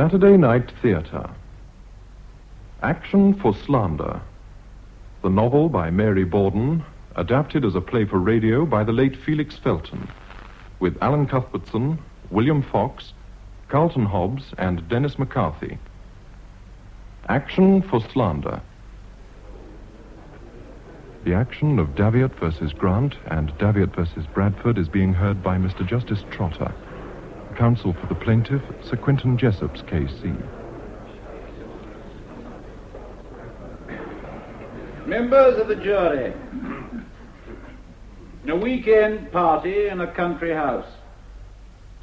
Saturday Night Theatre. Action for Slander. The novel by Mary Borden, adapted as a play for radio by the late Felix Felton, with Alan Cuthbertson, William Fox, Carlton Hobbs, and Dennis McCarthy. Action for Slander. The action of Daviett versus Grant and Daviett versus Bradford is being heard by Mr. Justice Trotter, counsel for the plaintiff, Sir Quentin Jessop's K.C. Members of the jury, a weekend party in a country house.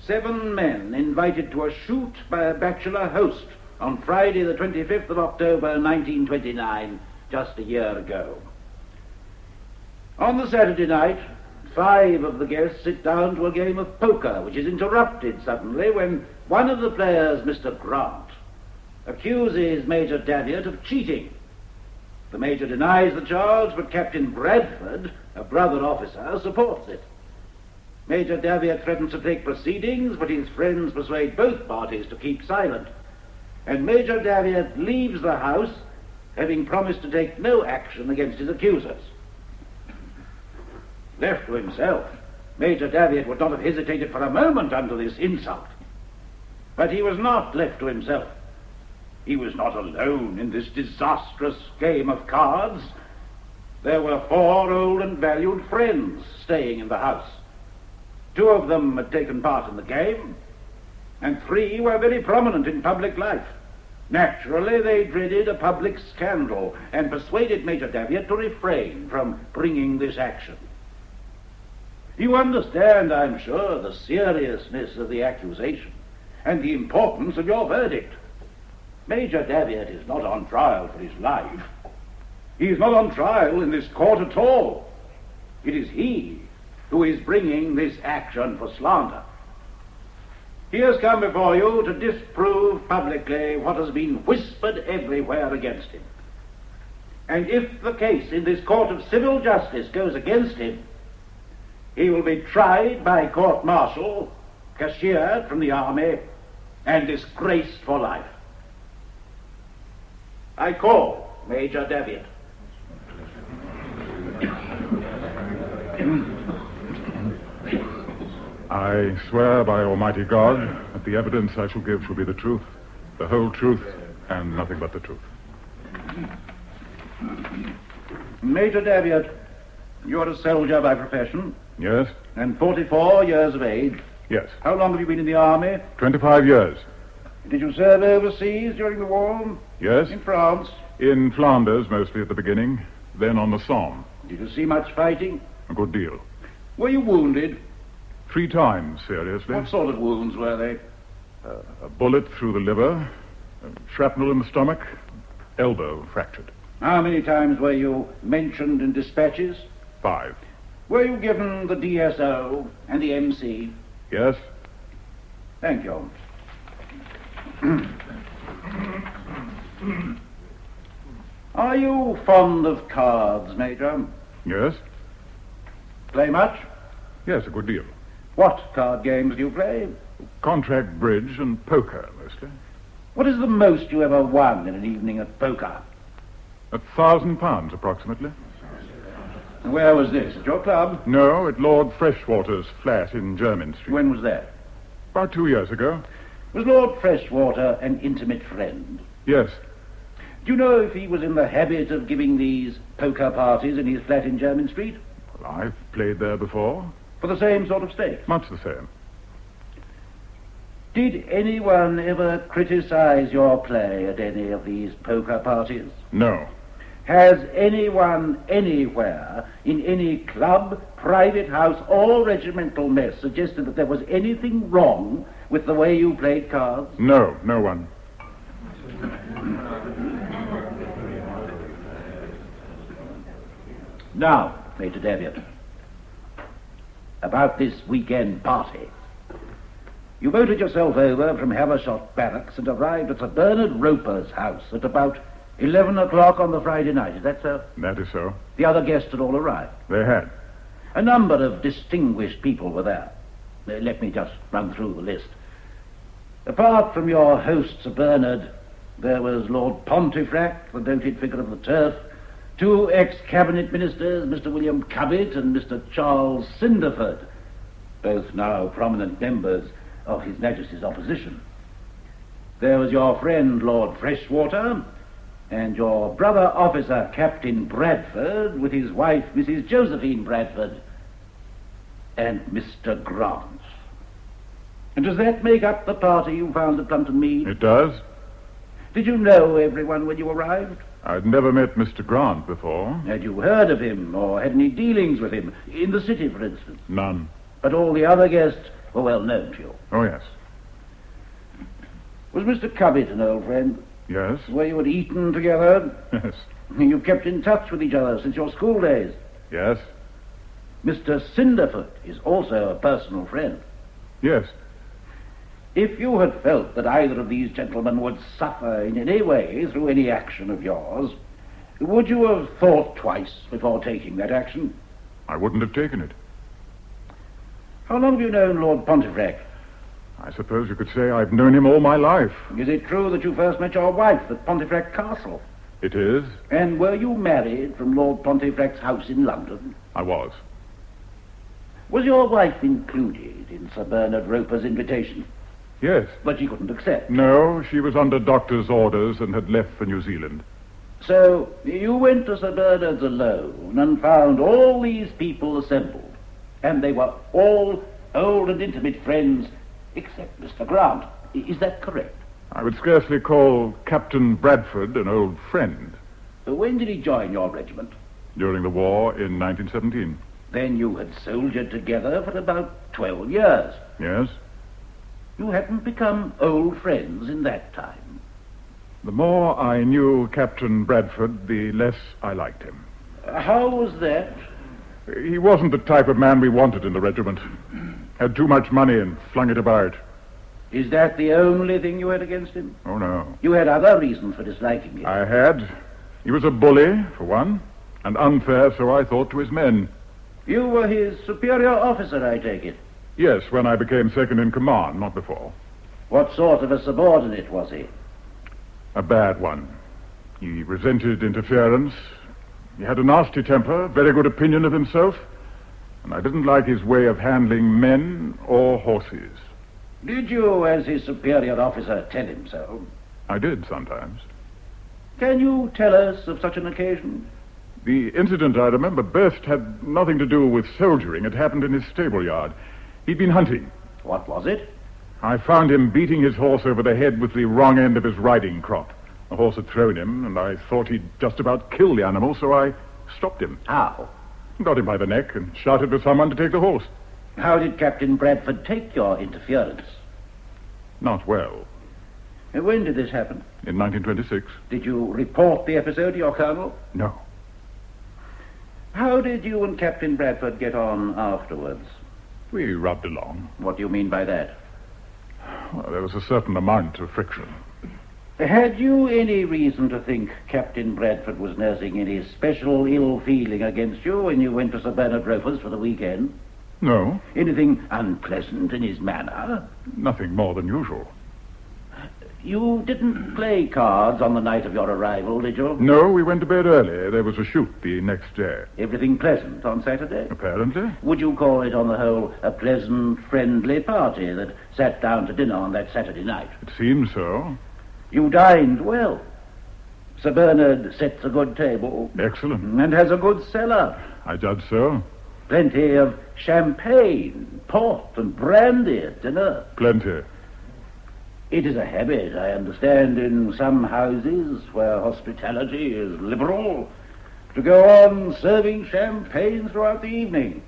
7 men invited to a shoot by a bachelor host on Friday the 25th of October 1929, just a year ago. On the Saturday night, 5 of the guests sit down to a game of poker, which is interrupted suddenly when one of the players, Mr. Grant, accuses Major Daviett of cheating. The Major denies the charge, but Captain Bradford, a brother officer, supports it. Major Daviett threatens to take proceedings, but his friends persuade both parties to keep silent. And Major Daviett leaves the house, having promised to take no action against his accusers. Left to himself, Major Daviett would not have hesitated for a moment under this insult. But he was not left to himself. He was not alone in this disastrous game of cards. There were 4 old and valued friends staying in the house. 2 of them had taken part in the game, and 3 were very prominent in public life. Naturally, they dreaded a public scandal and persuaded Major Daviett to refrain from bringing this action. You understand, I'm sure, the seriousness of the accusation and the importance of your verdict. Major Daviett is not on trial for his life. He is not on trial in this court at all. It is he who is bringing this action for slander. He has come before you to disprove publicly what has been whispered everywhere against him. And if the case in this court of civil justice goes against him, he will be tried by court-martial, cashiered from the army, and disgraced for life. I call Major Daviett. I swear by Almighty God that the evidence I shall give shall be the truth, the whole truth, and nothing but the truth. Major Daviett, you're a soldier by profession? Yes? And 44 years of age? Yes. How long have you been in the army? 25 years. Did you serve overseas during the war? Yes? In France? In Flanders, mostly at the beginning, then on the Somme. Did you see much fighting? A good deal. Were you wounded? 3 times, seriously. What sort of wounds were they? A bullet through the liver, shrapnel in the stomach, elbow fractured. How many times were you mentioned in dispatches? 5. Were you given the DSO and the MC? Yes? Thank you. Are you fond of cards, Major? Yes? Play much? Yes, a good deal. What card games do you play? Contract bridge and poker, mostly. What is the most you ever won in an evening at poker? £1,000, approximately. And where was this? At your club? No, at Lord Freshwater's flat in Jermyn Street. When was that? About 2 years ago. Was Lord Freshwater an intimate friend? Yes. Do you know if he was in the habit of giving these poker parties in his flat in Jermyn Street? Well, I've played there before. For the same sort of stake? Much the same. Did anyone ever criticize your play at any of these poker parties? No. Has anyone anywhere, in any club, private house, or regimental mess, suggested that there was anything wrong with the way you played cards? No, no one. Now, Major Daviett, about this weekend party. You voted yourself over from Havershot Barracks and arrived at Sir Bernard Roper's house at about 11 o'clock on the Friday night. Is that so? That is so. The other guests had all arrived. They had. A number of distinguished people were there. Let me just run through the list. Apart from your host, Sir Bernard, there was Lord Pontefract, the noted figure of the turf, two ex-cabinet ministers, Mr. William Cubbett and Mr. Charles Cinderford, both now prominent members of His Majesty's opposition. There was your friend, Lord Freshwater, and your brother officer, Captain Bradford, with his wife, Mrs. Josephine Bradford, and Mr. Grant. And does that make up the party you found at Plumpton Mead? It does. Did you know everyone when you arrived? I'd never met Mr. Grant before. Had you heard of him, or had any dealings with him, in the city, for instance? None. But all the other guests were well known to you. Oh, yes. Was Mr. Cubbett an old friend? Yes. Were you at Eton together? Yes. You've kept in touch with each other since your school days. Yes. Mr. Cinderford is also a personal friend. Yes. If you had felt that either of these gentlemen would suffer in any way through any action of yours, would you have thought twice before taking that action? I wouldn't have taken it. How long have you known Lord Pontefract? I suppose you could say I've known him all my life. Is it true that you first met your wife at Pontefract Castle? It is. And were you married from Lord Pontefract's house in London? I was. Was your wife included in Sir Bernard Roper's invitation? Yes. But she couldn't accept. No, she was under doctor's orders and had left for New Zealand. So you went to Sir Bernard's alone and found all these people assembled. And they were all old and intimate friends, except Mr. Grant. Is that correct? I would scarcely call Captain Bradford an old friend. When did he join your regiment? During the war in 1917. Then you had soldiered together for about 12 years. Yes. You hadn't become old friends in that time. The more I knew Captain Bradford, the less I liked him. How was that? He wasn't the type of man we wanted in the regiment. Had too much money and flung it about. Is that the only thing you had against him? Oh, no. You had other reasons for disliking him. I had. He was a bully, for one, and unfair, so I thought, to his men. You were his superior officer, I take it. Yes, when I became second in command, not before. What sort of a subordinate was he? A bad one. He resented interference. He had a nasty temper, very good opinion of himself, and I didn't like his way of handling men or horses. Did you, as his superior officer, tell him so? I did sometimes. Can you tell us of such an occasion? The incident I remember best had nothing to do with soldiering. It happened in his stable yard. He'd been hunting. What was it? I found him beating his horse over the head with the wrong end of his riding crop. The horse had thrown him, and I thought he'd just about killed the animal, so I stopped him. How? Got him by the neck and shouted for someone to take the horse. How did Captain Bradford take your interference? Not well. When did this happen? In 1926. Did you report the episode to your colonel? No. How did you and Captain Bradford get on afterwards? We rubbed along. What do you mean by that? Well, there was a certain amount of friction. Had you any reason to think Captain Bradford was nursing any special ill feeling against you when you went to Sir Bernard Roper's for the weekend? No. Anything unpleasant in his manner? Nothing more than usual. You didn't play cards on the night of your arrival, did you? No, we went to bed early. There was a shoot the next day. Everything pleasant on Saturday? Apparently. Would you call it, on the whole, a pleasant, friendly party that sat down to dinner on that Saturday night? It seems so. You dined well. Sir Bernard sets a good table. Excellent. And has a good cellar. I judge so. Plenty of champagne, port, and brandy at dinner. Plenty. It is a habit, I understand, in some houses where hospitality is liberal, to go on serving champagne throughout the evening.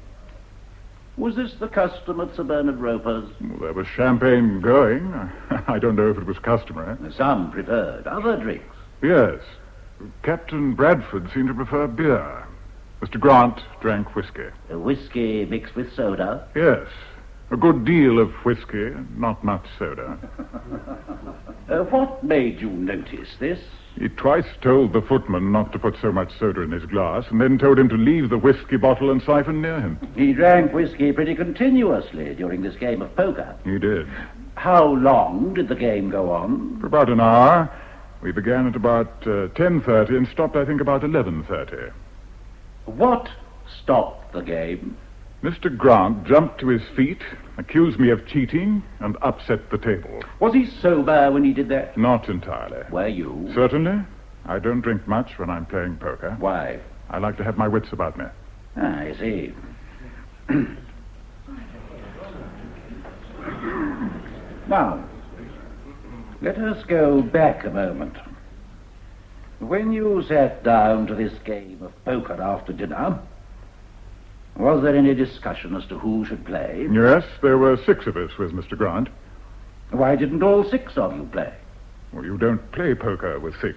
Was this the custom at Sir Bernard Roper's? Well, there was champagne going. I don't know if it was customary. Some preferred other drinks. Yes. Captain Bradford seemed to prefer beer. Mr. Grant drank whiskey. Whiskey mixed with soda? Yes. A good deal of whiskey, not much soda. What made you notice this? He twice told the footman not to put so much soda in his glass, and then told him to leave the whiskey bottle and siphon near him. He drank whiskey pretty continuously during this game of poker. He did. How long did the game go on? For about an hour. We began at about 10:30 and stopped, I think, about 11:30. What stopped the game? Mr. Grant jumped to his feet, accused me of cheating, and upset the table. Was he sober when he did that? Not entirely. Were you? Certainly. I don't drink much when I'm playing poker. Why? I like to have my wits about me. I see. Now, let us go back a moment. When you sat down to this game of poker after dinner, was there any discussion as to who should play? Yes, there were 6 of us with Mr. Grant. Why didn't all 6 of you play? Well, you don't play poker with 6.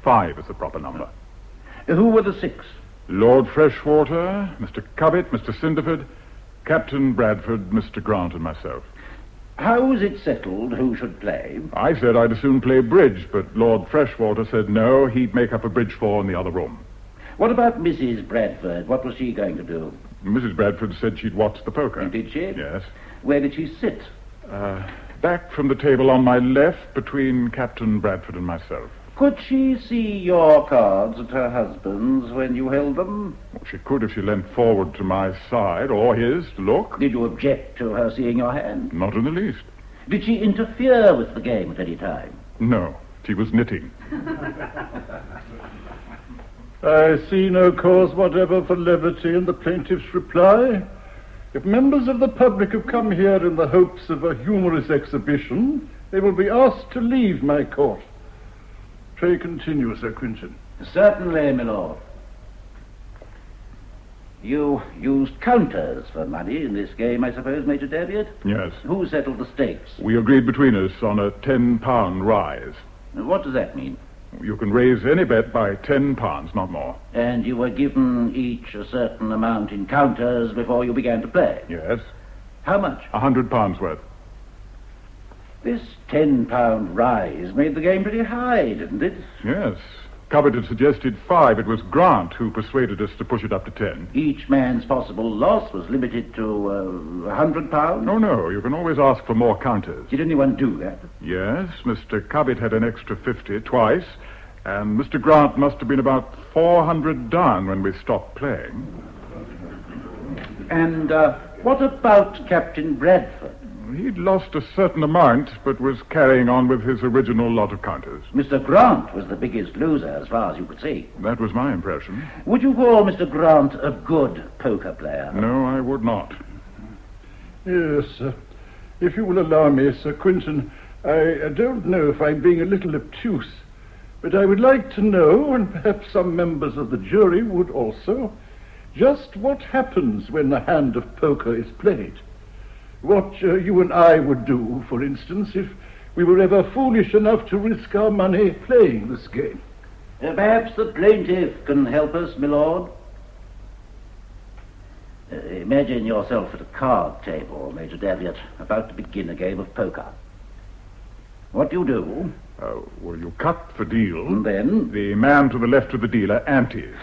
5 is the proper number. Who were the 6? Lord Freshwater, Mr. Cubbett, Mr. Cinderford, Captain Bradford, Mr. Grant, and myself. How was it settled who should play? I said I'd as soon play bridge, but Lord Freshwater said no, he'd make up a bridge floor in the other room. What about Mrs. Bradford? What was she going to do? Mrs. Bradford said she'd watch the poker. Did she? Yes. Where did she sit? Back from the table on my left, between Captain Bradford and myself. Could she see your cards and her husband's when you held them? Well, she could if she leant forward to my side, or his, to look. Did you object to her seeing your hand? Not in the least. Did she interfere with the game at any time? No, she was knitting. I see no cause whatever for levity in the plaintiff's reply. If members of the public have come here in the hopes of a humorous exhibition, they will be asked to leave my court. Pray continue, Sir Quintin. Certainly, my lord. You used counters for money in this game, I suppose, Major Davitt? Yes. Who settled the stakes? We agreed between us on a £10 rise. What does that mean? You can raise any bet by £10, not more. And you were given each a certain amount in counters before you began to play? Yes. How much? £100 worth. This £10 rise made the game pretty high, didn't it? Yes. Cubbett had suggested 5. It was Grant who persuaded us to push it up to 10. Each man's possible loss was limited to £100? No. You can always ask for more counters. Did anyone do that? Yes. Mr. Cubbett had an extra 50 twice, and Mr. Grant must have been about 400 down when we stopped playing. And what about Captain Bradford? He'd lost a certain amount, but was carrying on with his original lot of counters. Mr. Grant was the biggest loser, as far as you could see. That was my impression. Would you call Mr. Grant a good poker player? No, I would not. Yes, sir. If you will allow me, Sir Quintin, I don't know if I'm being a little obtuse, but I would like to know, and perhaps some members of the jury would also, just what happens when a hand of poker is played. What you and I would do, for instance, if we were ever foolish enough to risk our money playing this game. Perhaps the plaintiff can help us, my lord. Imagine yourself at a card table, Major Davitt, about to begin a game of poker. What do you do? Well, you cut the deal. And then? The man to the left of the dealer antes.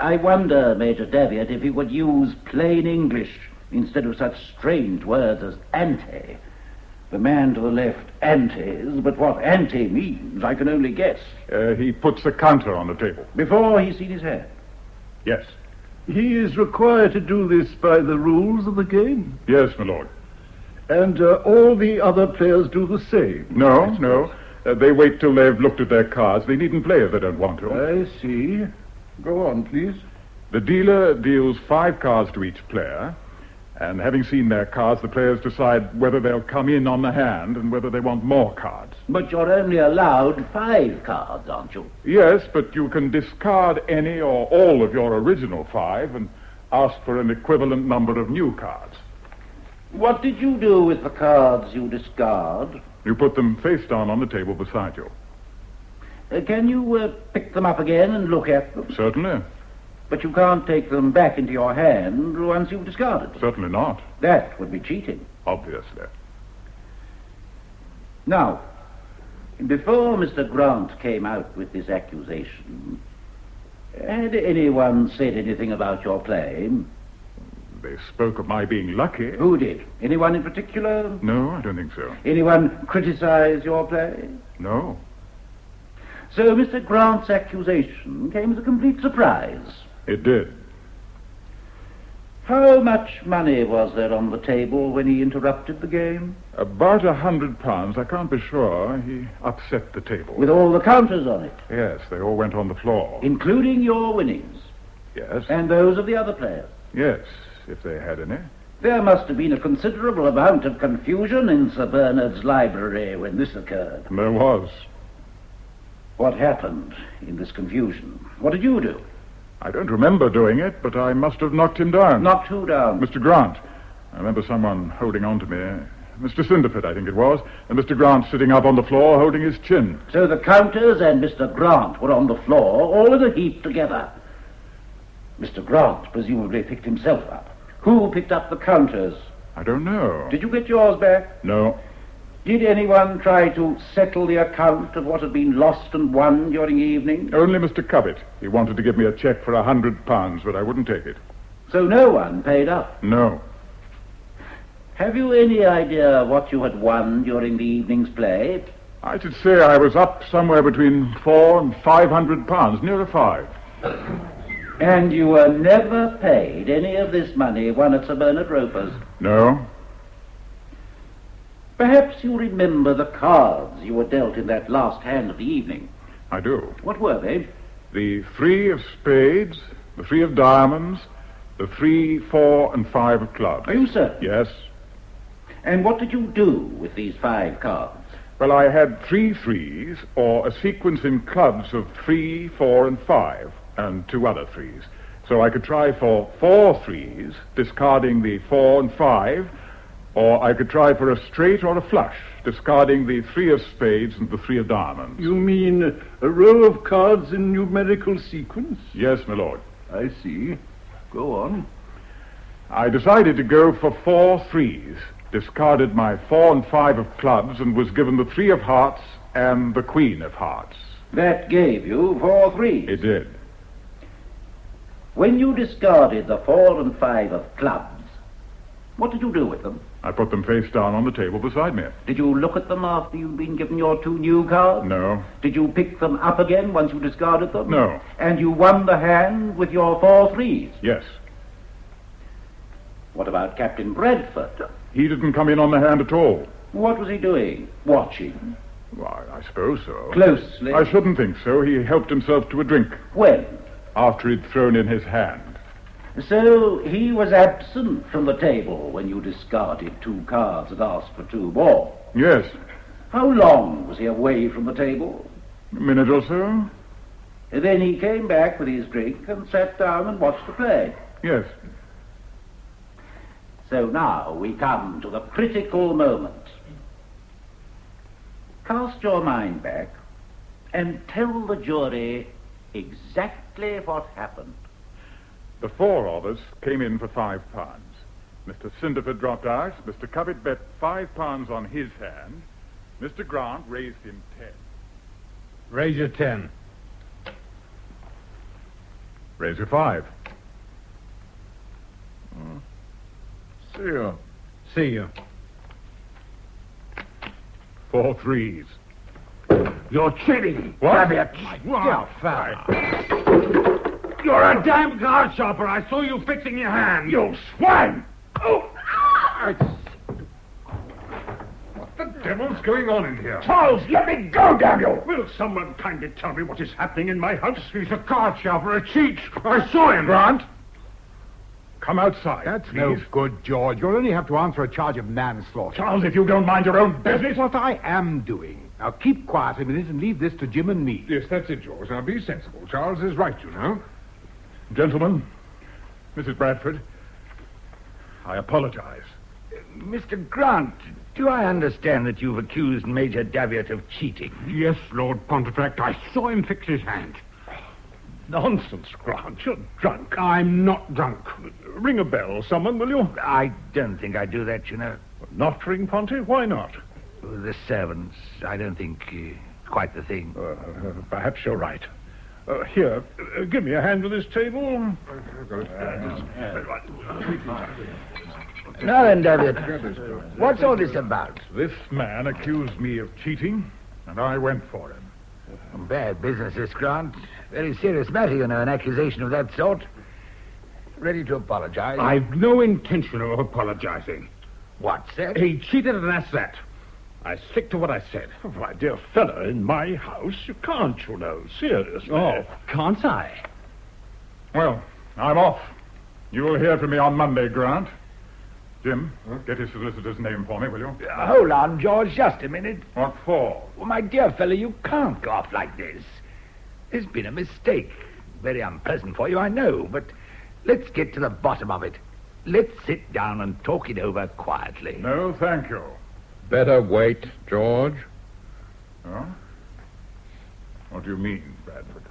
I wonder, Major Davitt, if you would use plain English instead of such strange words as ante. The man to the left antes, but what ante means, I can only guess. He puts a counter on the table. Before he's seen his hand? Yes. He is required to do this by the rules of the game? Yes, my lord. And all the other players do the same? No. They wait till they've looked at their cards. They needn't play if they don't want to. I see. Go on, please. The dealer deals 5 cards to each player, and having seen their cards, the players decide whether they'll come in on the hand and whether they want more cards. But you're only allowed 5 cards, aren't you? Yes, but you can discard any or all of your original 5 and ask for an equivalent number of new cards. What did you do with the cards you discard? You put them face down on the table beside you. Can you pick them up again and look at them? Certainly. But you can't take them back into your hand once you've discarded them. Certainly not. That would be cheating. Obviously. Now, before Mr. Grant came out with this accusation, had anyone said anything about your claim? They spoke of my being lucky. Who did? Anyone in particular? No, I don't think so. Anyone criticize your play? No. So Mr. Grant's accusation came as a complete surprise. It did. How much money was there on the table when he interrupted the game? About £100. I can't be sure. He upset the table. With all the counters on it? Yes, they all went on the floor. Including your winnings? Yes. And those of the other players? Yes, if they had any. There must have been a considerable amount of confusion in Sir Bernard's library when this occurred. There was. What happened in this confusion? What did you do? I don't remember doing it, but I must have knocked him down. Knocked who down? Mr. Grant. I remember someone holding on to me. Mr. Cinderford, I think it was. And Mr. Grant sitting up on the floor holding his chin. So the Countess and Mr. Grant were on the floor, all in a heap together. Mr. Grant presumably picked himself up. Who picked up the Countess? I don't know. Did you get yours back? No. Did anyone try to settle the account of what had been lost and won during the evening? Only Mr. Cubbett. He wanted to give me a cheque for £100, but I wouldn't take it. So no one paid up? No. Have you any idea what you had won during the evening's play? I should say I was up somewhere between £400 and £500, nearer 5. And you were never paid any of this money won at Sir Bernard Roper's? No. Perhaps you remember the cards you were dealt in that last hand of the evening. I do. What were they? The 3 of spades, the 3 of diamonds, the 3, 4, and 5 of clubs. Are you certain? Yes. And what did you do with these 5 cards? Well, I had 3 threes, or a sequence in clubs of 3, 4, and 5, and 2 other 3s. So I could try for 4 threes, discarding the 4 and 5, or I could try for a straight or a flush, discarding the 3 of spades and the 3 of diamonds. You mean a row of cards in numerical sequence? Yes, my lord. I see. Go on. I decided to go for 4 threes, discarded my 4 and 5 of clubs, and was given the 3 of hearts and the queen of hearts. That gave you 4 threes. It did. When you discarded the 4 and 5 of clubs, what did you do with them? I put them face down on the table beside me. Did you look at them after you'd been given your 2 new cards? No. Did you pick them up again once you discarded them? No. And you won the hand with your 4 threes? Yes. What about Captain Bradford? He didn't come in on the hand at all. What was he doing? Watching? Why, I suppose so. Closely? I shouldn't think so. He helped himself to a drink. When? After he'd thrown in his hand. So he was absent from the table when you discarded 2 cards and asked for 2 more? Yes. How long was he away from the table? A minute or so. And then he came back with his drink and sat down and watched the play? Yes. So now we come to the critical moment. Cast your mind back and tell the jury exactly what happened. The 4 of us came in for £5. Mr. Cinderford dropped out. Mr. Cubbett bet £5 on his hand. Mr. Grant raised him 10. Raise your 10. Raise your 5. See you. See you. 4 threes. You're cheating. What? What? You're a damn card shopper. I saw you fixing your hand. You swine! Oh! What the devil's going on in here? Charles, let me go, damn you! Will someone kindly tell me what is happening in my house? He's a card shopper, a cheat. I saw him. Grant, come outside. That's please. no good, George. You'll only have to answer a charge of manslaughter. Charles, if you don't mind your own That's business. what I am doing. Now keep quiet a minute and leave this to Jim and me. Yes, that's it, George. Now be sensible. Charles is right, you know. Gentlemen, Mrs. Bradford, I apologize. Mr. Grant, do I understand that you've accused Major Davitt of cheating? Yes, Lord Pontefract. I saw him fix his hand. Nonsense, Grant. You're drunk. I'm not drunk. Ring a bell, someone, will you? I don't think I'd do that, you know. Not ring, Ponty? Why not? The servants, I don't think quite the thing. Perhaps you're right. Here, give me a hand with this table. Now then, Davitt, what's all this about? This man accused me of cheating, and I went for him. Bad business, this, Grant. Very serious matter, you know, an accusation of that sort. Ready to apologize? I've no intention of apologizing. What's that? He cheated, and that's that. I stick to what I said. My dear fellow, in my house, you can't, you know, seriously. Oh, can't I? Well, I'm off. You will hear from me on Monday, Grant. Jim, get his solicitor's name for me, will you? Hold on, George, just a minute. What for? Well, my dear fellow, you can't go off like this. There's been a mistake. Very unpleasant for you, I know, but let's get to the bottom of it. Let's sit down and talk it over quietly. No, thank you. Better wait, George. Huh? What do you mean, Bradford?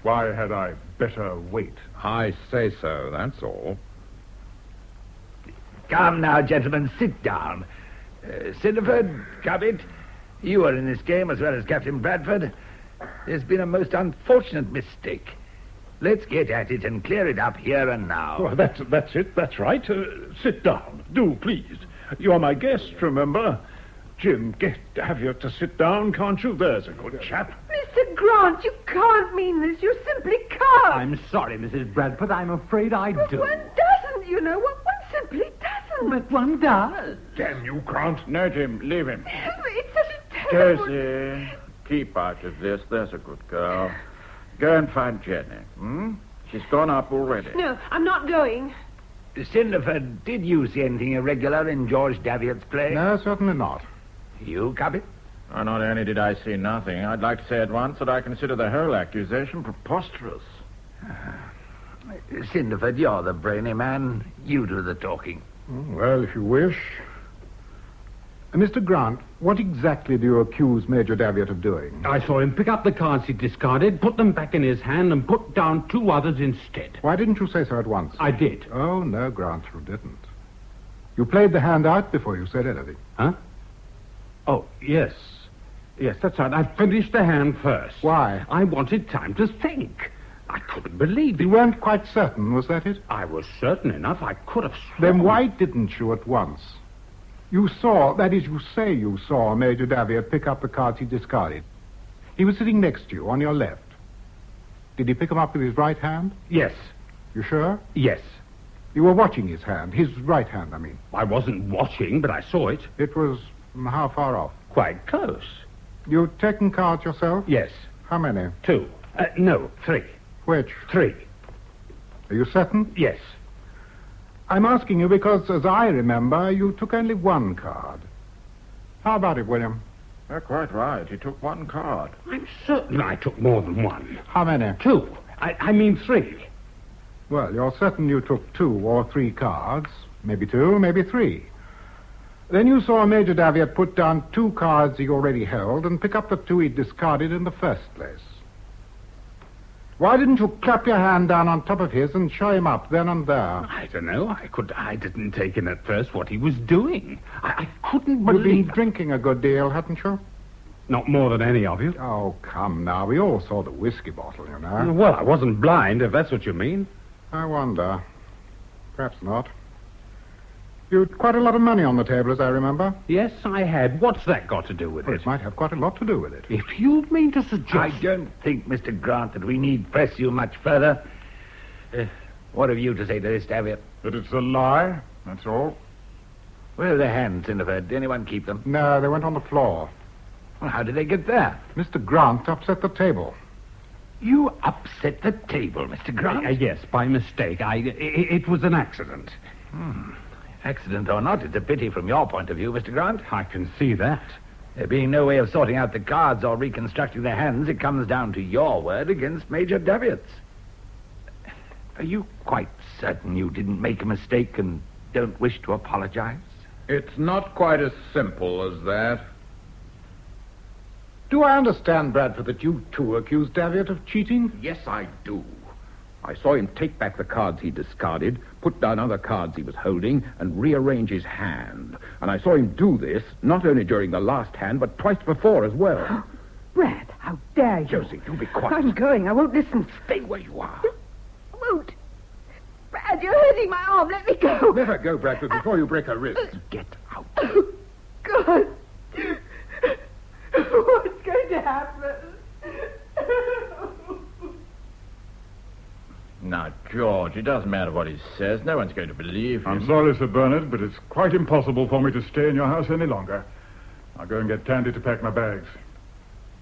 Why had I better wait? I say so, that's all. Come now, gentlemen, sit down. Sinderford, Cubbit, you are in this game as well as Captain Bradford. There's been a most unfortunate mistake. Let's get at it and clear it up here and now. Well, that's it. That's right. Sit down. Do, please. You're my guest, remember? Jim, have you to sit down, can't you? There's a good chap. Mr. Grant, you can't mean this. You simply can't. I'm sorry, Mrs. Bradford. I'm afraid I But do. one doesn't, you know. One simply doesn't. But one does. Damn you, Grant. No, Jim, leave him. It's such a terrible... Josie, keep out of this. There's a good girl. Go and find Jenny. She's gone up already. No, I'm not going. Sinderford, did you see anything irregular in George Davitt's play? No, certainly not. You, Cubbit? Oh, not only did I see nothing, I'd like to say at once that I consider the whole accusation preposterous. Sinderford, you're the brainy man. You do the talking. Well, if you wish. Mr. Grant, what exactly do you accuse Major Davitt of doing? I saw him pick up the cards he discarded, put them back in his hand, and put down two others instead. Why didn't you say so at once? I did. Oh, no, Grant, you didn't. You played the hand out before you said anything. Huh? Oh, yes. Yes, that's right. I finished the hand first. Why? I wanted time to think. I couldn't believe it. You weren't quite certain, was that it? I was certain enough. I could have sworn. Then why didn't you at once? You saw, that is, you say you saw Major Davitt pick up the cards he discarded. He was sitting next to you, on your left. Did he pick them up with his right hand? Yes. You sure? Yes. You were watching his hand, his right hand, I mean. I wasn't watching, but I saw it. It was how far off? Quite close. You'd taken cards yourself? Yes. How many? 2. No, 3. Which? 3. Are you certain? Yes. I'm asking you because, as I remember, you took only one card. How about it, William? You're quite right. He took one card. I'm certain I took more than one. How many? 2. I mean 3. Well, you're certain you took 2 or 3 cards. Maybe 2, maybe 3. Then you saw Major Davitt put down 2 cards he already held and pick up the 2 he discarded in the first place. Why didn't you clap your hand down on top of his and show him up then and there? I don't know. I didn't take in at first what he was doing. I couldn't You've believe... been drinking a good deal, hadn't you? Not more than any of you. Oh, come now. We all saw the whiskey bottle, you know. Well, I wasn't blind, if that's what you mean. I wonder. Perhaps not. You'd quite a lot of money on the table, as I remember. Yes, I had. What's that got to do with Well, it? it might have quite a lot to do with it. If you mean to suggest... I don't think, Mr. Grant, that we need press you much further. What have you to say to this, Davitt? That it's a lie, that's all. Where are the hands, Sinderford? Did anyone keep them? No, they went on the floor. Well, how did they get there? Mr. Grant upset the table. You upset the table, Mr. Grant? Yes, by mistake. It was an accident. Accident or not, it's a pity from your point of view, Mr. Grant. I can see that. There being no way of sorting out the cards or reconstructing the hands, it comes down to your word against Major Davitt's. Are you quite certain you didn't make a mistake and don't wish to apologize? It's not quite as simple as that. Do I understand, Bradford, that you too accused Davitt of cheating? Yes, I do. I saw him take back the cards he discarded, put down other cards he was holding, and rearrange his hand. And I saw him do this, not only during the last hand, but twice before as well. Brad, How dare you? Josie, you be quiet. I'm going. I won't listen. Stay where you are. I won't. Brad, you're hurting my arm. Let me go. Let her go, Bradford, before you break her wrist. Get out. Oh, God. What's going to happen? Now, George, it doesn't matter what he says. No one's going to believe him. I'm sorry, Sir Bernard, but it's quite impossible for me to stay in your house any longer. I'll go and get Tandy to pack my bags.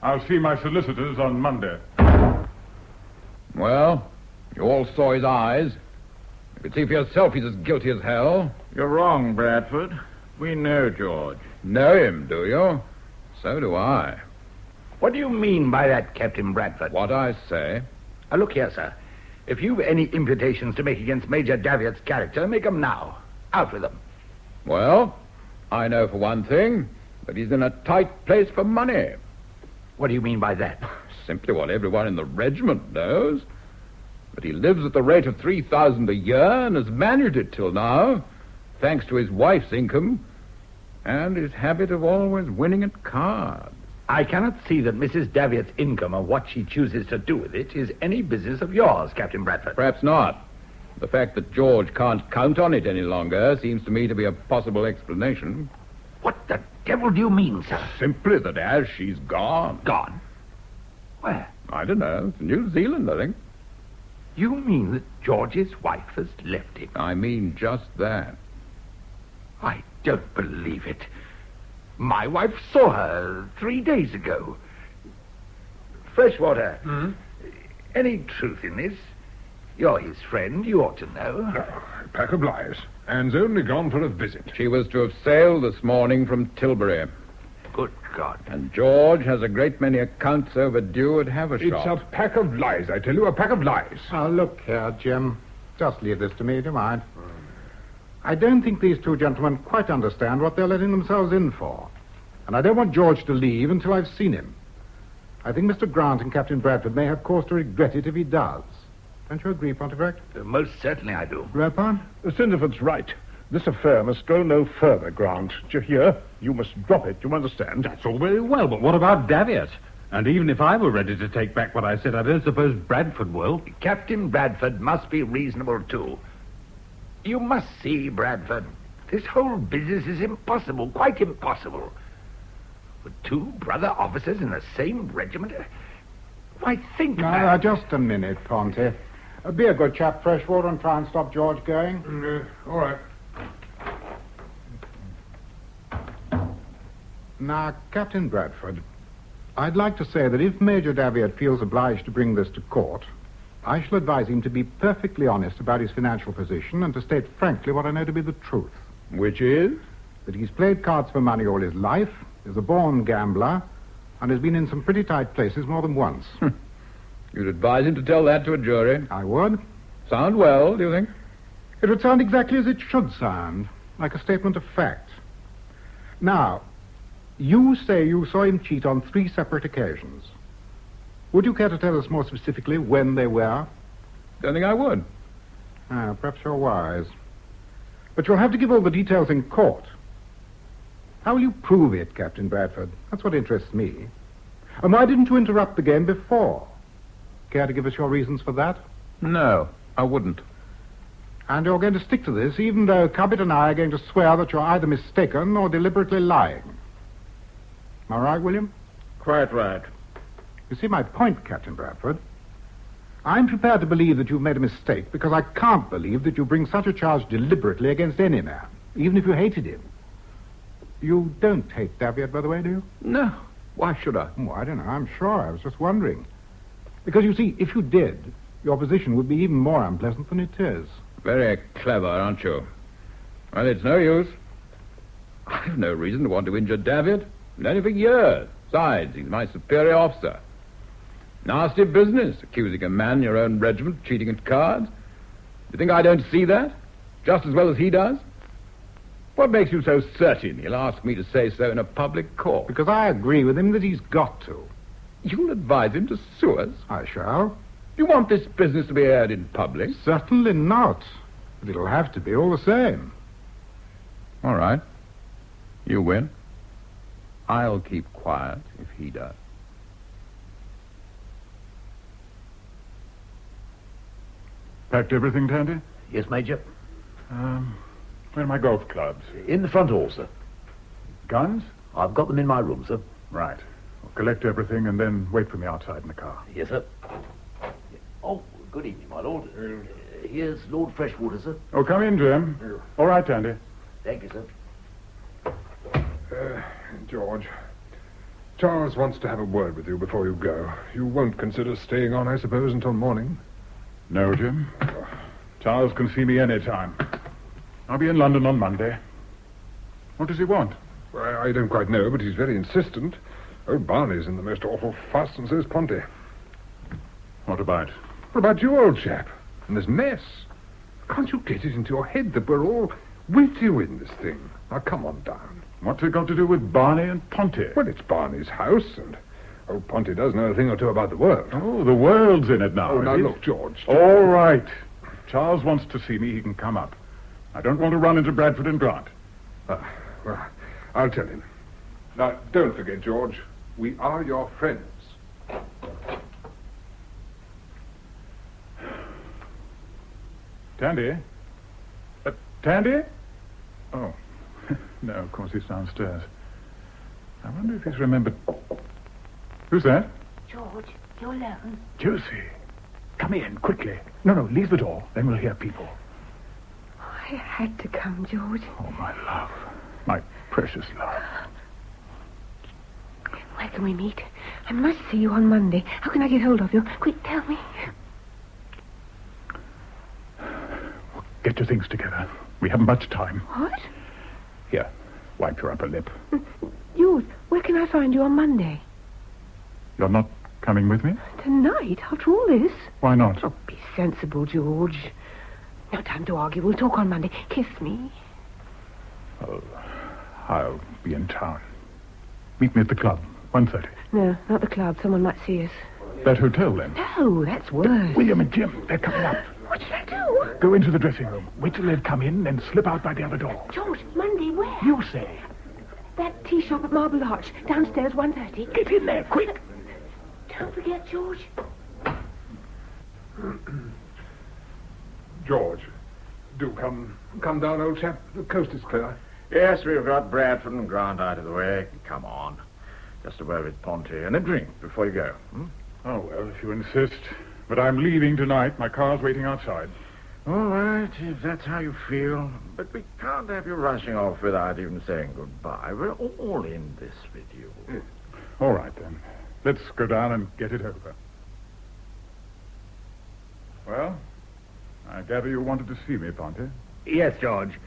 I'll see my solicitors on Monday. Well, you all saw his eyes. You could see for yourself he's as guilty as hell. You're wrong, Bradford. We know George. Know him, do you? So do I. What do you mean by that, Captain Bradford? What I say. Look here, sir. If you've any imputations to make against Major Davitt's character, make them now. Out with them. Well, I know for one thing that he's in a tight place for money. What do you mean by that? Simply what everyone in the regiment knows. That he lives at the rate of 3,000 a year and has managed it till now, thanks to his wife's income and his habit of always winning at cards. I cannot see that Mrs. Davitt's income or what she chooses to do with it is any business of yours, Captain Bradford. Perhaps not. The fact that George can't count on it any longer seems to me to be a possible explanation. What the devil do you mean, sir? Simply that as she's gone. Gone? Where? I don't know. New Zealand, I think. You mean that George's wife has left him? I mean just that. I don't believe it. My wife saw her 3 days ago. Freshwater. Any truth in this? You're his friend. You ought to know. A pack of lies. Anne's only gone for a visit. She was to have sailed this morning from Tilbury. Good God. And George has a great many accounts overdue at Haversham. It's a pack of lies, I tell you, a pack of lies. Now, look here, Jim. Just leave this to me, do you mind? I don't think these two gentlemen quite understand what they're letting themselves in for. And I don't want George to leave until I've seen him. I think Mr. Grant and Captain Bradford may have cause to regret it if he does. Don't you agree, Pontefract? Most certainly I do. Redpine? Cinderford's right. This affair must go no further, Grant. Do you hear? You must drop it, you understand? That's all very well, but what about Davitt? And even if I were ready to take back what I said, I don't suppose Bradford will. Captain Bradford must be reasonable, too. You must see, Bradford, this whole business is impossible, quite impossible. With two brother officers in the same regiment? Why, think Now, just a minute, Ponte. Be a good chap, Freshwater, and try and stop George going. All right. Now, Captain Bradford, I'd like to say that if Major Davitt feels obliged to bring this to court, I shall advise him to be perfectly honest about his financial position and to state frankly what I know to be the truth. Which is? That he's played cards for money all his life, is a born gambler, and has been in some pretty tight places more than once. You'd advise him to tell that to a jury? I would. Sound well, do you think? It would sound exactly as it should sound, like a statement of fact. Now, you say you saw him cheat on 3 separate occasions. Would you care to tell us more specifically when they were? Don't think I would. Perhaps you're wise. But you'll have to give all the details in court. How will you prove it, Captain Bradford? That's what interests me. And why didn't you interrupt the game before? Care to give us your reasons for that? No, I wouldn't. And you're going to stick to this, even though Cubbett and I are going to swear that you're either mistaken or deliberately lying. Am I right, William? Quite right. You see my point, Captain Bradford. I'm prepared to believe that you've made a mistake because I can't believe that you bring such a charge deliberately against any man, even if you hated him. You don't hate Davitt, by the way, do you? No. Why should I? Oh, I don't know. I'm sure. I was just wondering. Because, you see, if you did, your position would be even more unpleasant than it is. Very clever, aren't you? Well, it's no use. I've no reason to want to injure Davitt. Known him for years. Besides, he's my superior officer. Nasty business, accusing a man in your own regiment of cheating at cards. You think I don't see that? Just as well as he does? What makes you so certain he'll ask me to say so in a public court? Because I agree with him that he's got to. You'll advise him to sue us? I shall. You want this business to be aired in public? Certainly not. But it'll have to be all the same. All right. You win. I'll keep quiet if he does. Packed everything, Tandy? Yes, Major. Where are my golf clubs? In the front hall, sir. Guns? I've got them in my room, sir. Right. Well, collect everything and then wait for me outside in the car. Yes, sir. Oh, good evening, my lord. Here's Lord Freshwater, sir. Oh, come in, Jim. All right, Tandy. Thank you, sir. George, Charles wants to have a word with you before you go. You won't consider staying on, I suppose, until morning? No, Jim. Charles can see me any time. I'll be in London on Monday. What does he want? Well, I don't quite know, but he's very insistent. Old Barney's in the most awful fuss, and so's Ponty. What about? What about you, old chap? And this mess? Can't you get it into your head that we're all with you in this thing? Now, come on down. What's it got to do with Barney and Ponty? Well, it's Barney's house, and old Ponty does know a thing or two about the world. Oh, the world's in it now. Oh, now, is it? look, George. All right. Charles wants to see me. He can come up. I don't want to run into Bradford and Grant. Well, I'll tell him. Now, don't forget, George, we are your friends. Tandy? Tandy? Oh. No, of course, he's downstairs. I wonder if he's remembered... Who's that? George, you're alone. Josie, come in, quickly. No, leave the door. Then we'll hear people. I had to come, George. Oh, my love. My precious love. Where can we meet? I must see you on Monday. How can I get hold of you? Quick, tell me. Get your things together. We haven't much time. What? Here, wipe your upper lip. George, where can I find you on Monday? You're not coming with me? Tonight, after all this? Why not? Oh, be sensible, George. No time to argue. We'll talk on Monday. Kiss me. Oh, I'll be in town. Meet me at the club, 1:30. No, not the club. Someone might see us. That hotel, then? No, that's worse. William and Jim, they're coming up. What should I do? Go into the dressing room. Wait till they've come in, then slip out by the other door. George, Monday, where? You say. That tea shop at Marble Arch. Downstairs, 1:30. Get in there, quick. Don't forget, George. George, do come down, old chap. The coast is clear. Yes, we've got Bradford and Grant out of the way. Come on. Just a word with Ponty and a drink before you go. Oh, well, if you insist. But I'm leaving tonight. My car's waiting outside. All right, if that's how you feel. But we can't have you rushing off without even saying goodbye. We're all in this with you. All right, then. Let's go down and get it over. Well, I gather you wanted to see me, Ponty. Yes, George.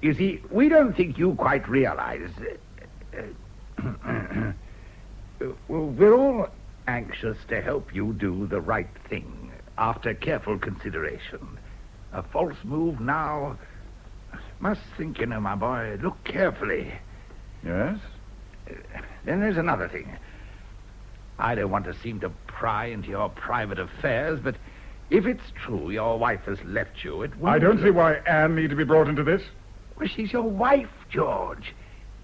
You see, we don't think you quite realize... well, we're all anxious to help you do the right thing after careful consideration. A false move now... Must think, you know, my boy. Look carefully. Yes? Then there's another thing. I don't want to seem to pry into your private affairs, but if it's true your wife has left you, it won't... I don't see why Anne need to be brought into this. Well, she's your wife, George.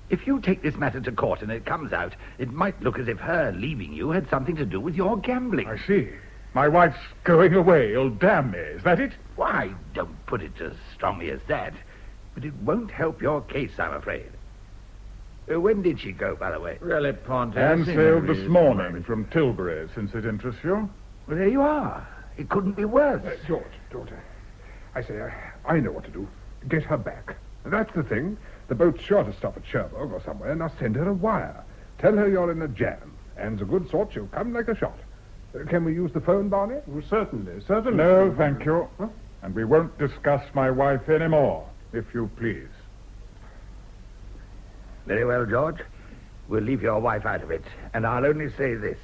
If you take this matter to court and it comes out, it might look as if her leaving you had something to do with your gambling. I see. My wife's going away. You'll damn me. Is that it? Why, don't put it as strongly as that. But it won't help your case, I'm afraid. When did she go, by the way? Really, Ponty? Anne sailed this morning from Tilbury, since it interests you. Well, there you are. It couldn't be worse. George, I say, I know what to do. Get her back. That's the thing. The boat's sure to stop at Cherbourg or somewhere. Now send her a wire. Tell her you're in a jam. Anne's a good sort. She'll come like a shot. Can we use the phone, Barney? Well, certainly. No, thank you. Huh? And we won't discuss my wife anymore, if you please. Very well, George. We'll leave your wife out of it. And I'll only say this,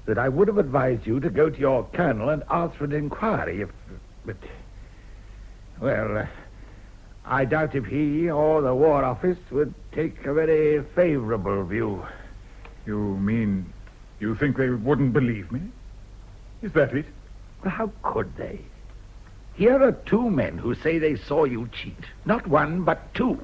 that I would have advised you to go to your colonel and ask for an inquiry But, well, I doubt if he or the War Office would take a very favorable view. You mean you think they wouldn't believe me? Is that it? Well, how could they? Here are two men who say they saw you cheat. Not one, but two.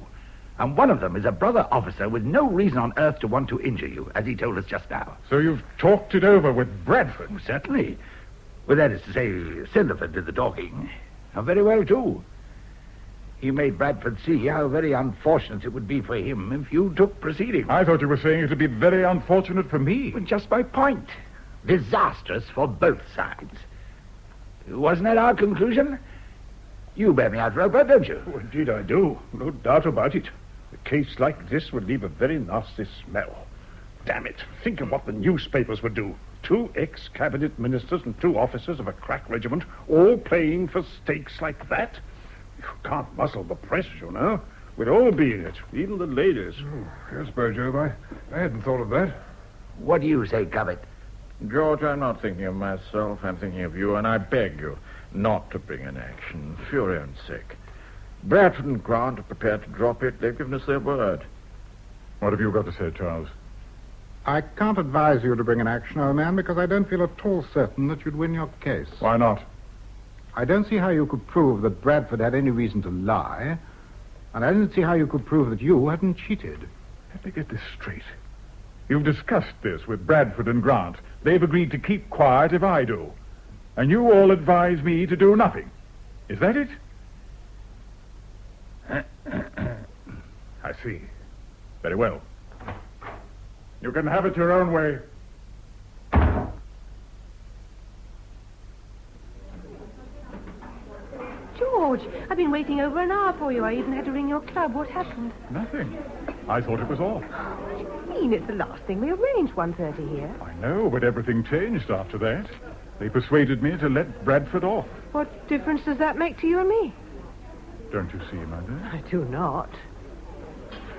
And one of them is a brother officer with no reason on earth to want to injure you, as he told us just now. So you've talked it over with Bradford? Certainly. Well, that is to say, Cinderford did the talking. And very well, too. He made Bradford see how very unfortunate it would be for him if you took proceedings. I thought you were saying it would be very unfortunate for me. Well, just my point. Disastrous for both sides. Wasn't that our conclusion? You bear me out, Roper, don't you? Oh, indeed I do. No doubt about it. A case like this would leave a very nasty smell. Damn it. Think of what the newspapers would do. 2 ex-cabinet ministers and 2 officers of a crack regiment all playing for stakes like that. You can't muzzle the press, you know. We'd all be in it, even the ladies. Yes, by Jove, I hadn't thought of that. What do you say, Cobbett? George, I'm not thinking of myself. I'm thinking of you, and I beg you not to bring an action for your own sake. Bradford and Grant are prepared to drop it. They've given us their word. What have you got to say, Charles? I can't advise you to bring an action, old man, because I don't feel at all certain that you'd win your case. Why not? I don't see how you could prove that Bradford had any reason to lie, and I don't see how you could prove that you hadn't cheated. Let me get this straight. You've discussed this with Bradford and Grant. They've agreed to keep quiet if I do. And you all advise me to do nothing. Is that it? I see. Very well. You can have it your own way. George, I've been waiting over an hour for you. I even had to ring your club. What happened? Nothing. I thought it was off. What do you mean? It's the last thing we arranged, 1:30 here. I know, but everything changed after that. They persuaded me to let Bradford off. What difference does that make to you and me? Don't you see, Mother? I do not.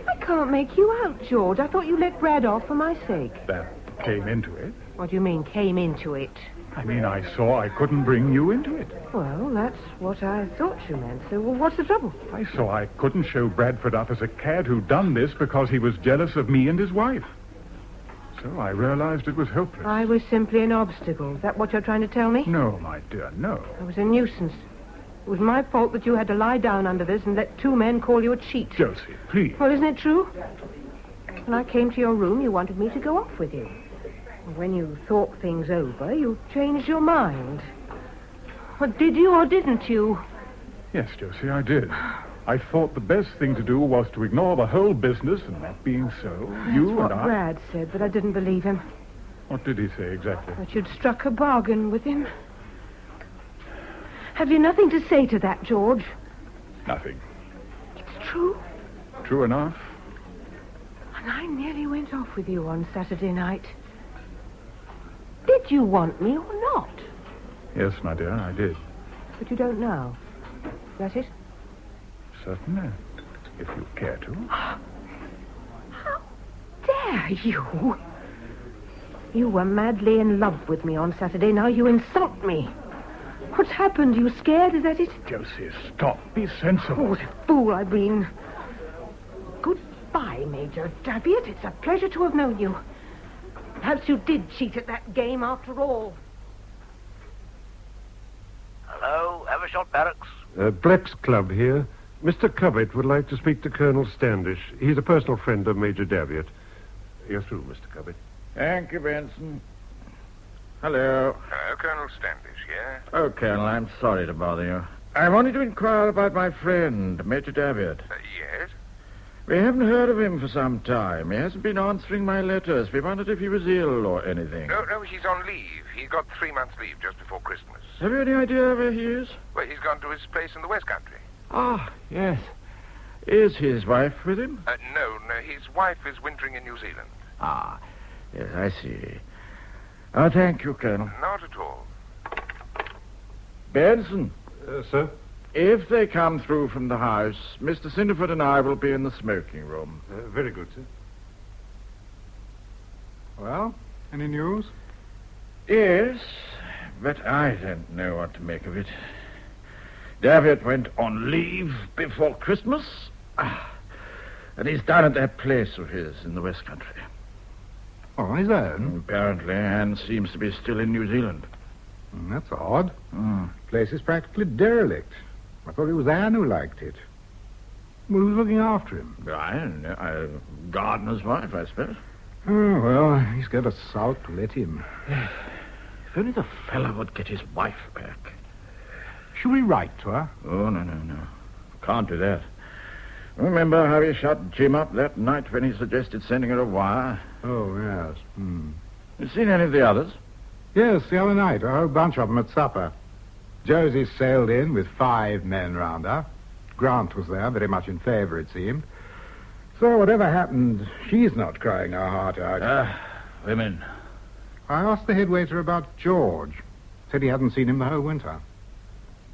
I can't make you out, George. I thought you let Brad off for my sake. That came into it. What do you mean, came into it? I mean, I saw I couldn't bring you into it. Well, that's what I thought you meant. So, what's the trouble? I saw I couldn't show Bradford up as a cad who'd done this because he was jealous of me and his wife. So I realized it was hopeless. I was simply an obstacle. Is that what you're trying to tell me? No, my dear, no. I was a nuisance. It was my fault that you had to lie down under this and let 2 men call you a cheat. Josie, please. Well, isn't it true? When I came to your room, you wanted me to go off with you. And when you thought things over, you changed your mind. Well, did you or didn't you? Yes, Josie, I did. I thought the best thing to do was to ignore the whole business, and that being so, you That's and what Brad said, but I didn't believe him. What did he say exactly? That you'd struck a bargain with him. Have you nothing to say to that, George? Nothing. It's true. True enough. And I nearly went off with you on Saturday night. Did you want me or not? Yes, my dear, I did. But you don't now. Is that it? Certainly. If you care to. How dare you? You were madly in love with me on Saturday. Now you insult me. What's happened? You scared? Is that it? Josie, stop. Be sensible. Oh, what a fool I've been. Goodbye, Major Davitt. It's a pleasure to have known you. Perhaps you did cheat at that game after all. Hello, Evershot Barracks. Black's Club here. Mr. Cobbett would like to speak to Colonel Standish. He's a personal friend of Major Davitt. You're through, Mr. Cobbett. Thank you, Benson. Hello. Hello, Colonel Standish here. Oh, Colonel, I'm sorry to bother you. I wanted to inquire about my friend, Major Davitt. Yes? We haven't heard of him for some time. He hasn't been answering my letters. We wondered if he was ill or anything. No, he's on leave. He got 3 months' leave just before Christmas. Have you any idea where he is? Well, he's gone to his place in the West Country. Ah, yes. Is his wife with him? No, his wife is wintering in New Zealand. Ah, yes, I see. Oh, thank you, Colonel. Not at all. Benson. Sir? If they come through from the house, Mr. Cinderford and I will be in the smoking room. Very good, sir. Well, any news? Yes, but I don't know what to make of it. Davitt went on leave before Christmas, and he's down at that place of his in the West Country. Oh, his own? Apparently, and seems to be still in New Zealand. That's odd. Place is practically derelict. I thought it was Anne who liked it. Well, who's looking after him? I don't know. Gardener's wife, I suppose. Oh, well, he's got us out to let him. If only the fellow would get his wife back. Shall we write to her? Oh, no. Can't do that. Remember how he shut Jim up that night when he suggested sending her a wire? Oh, yes. You seen any of the others? Yes, the other night. A whole bunch of them at supper. Josie sailed in with 5 men round her. Grant was there, very much in favour, it seemed. So whatever happened, she's not crying her heart out. Women. I asked the head waiter about George. Said he hadn't seen him the whole winter.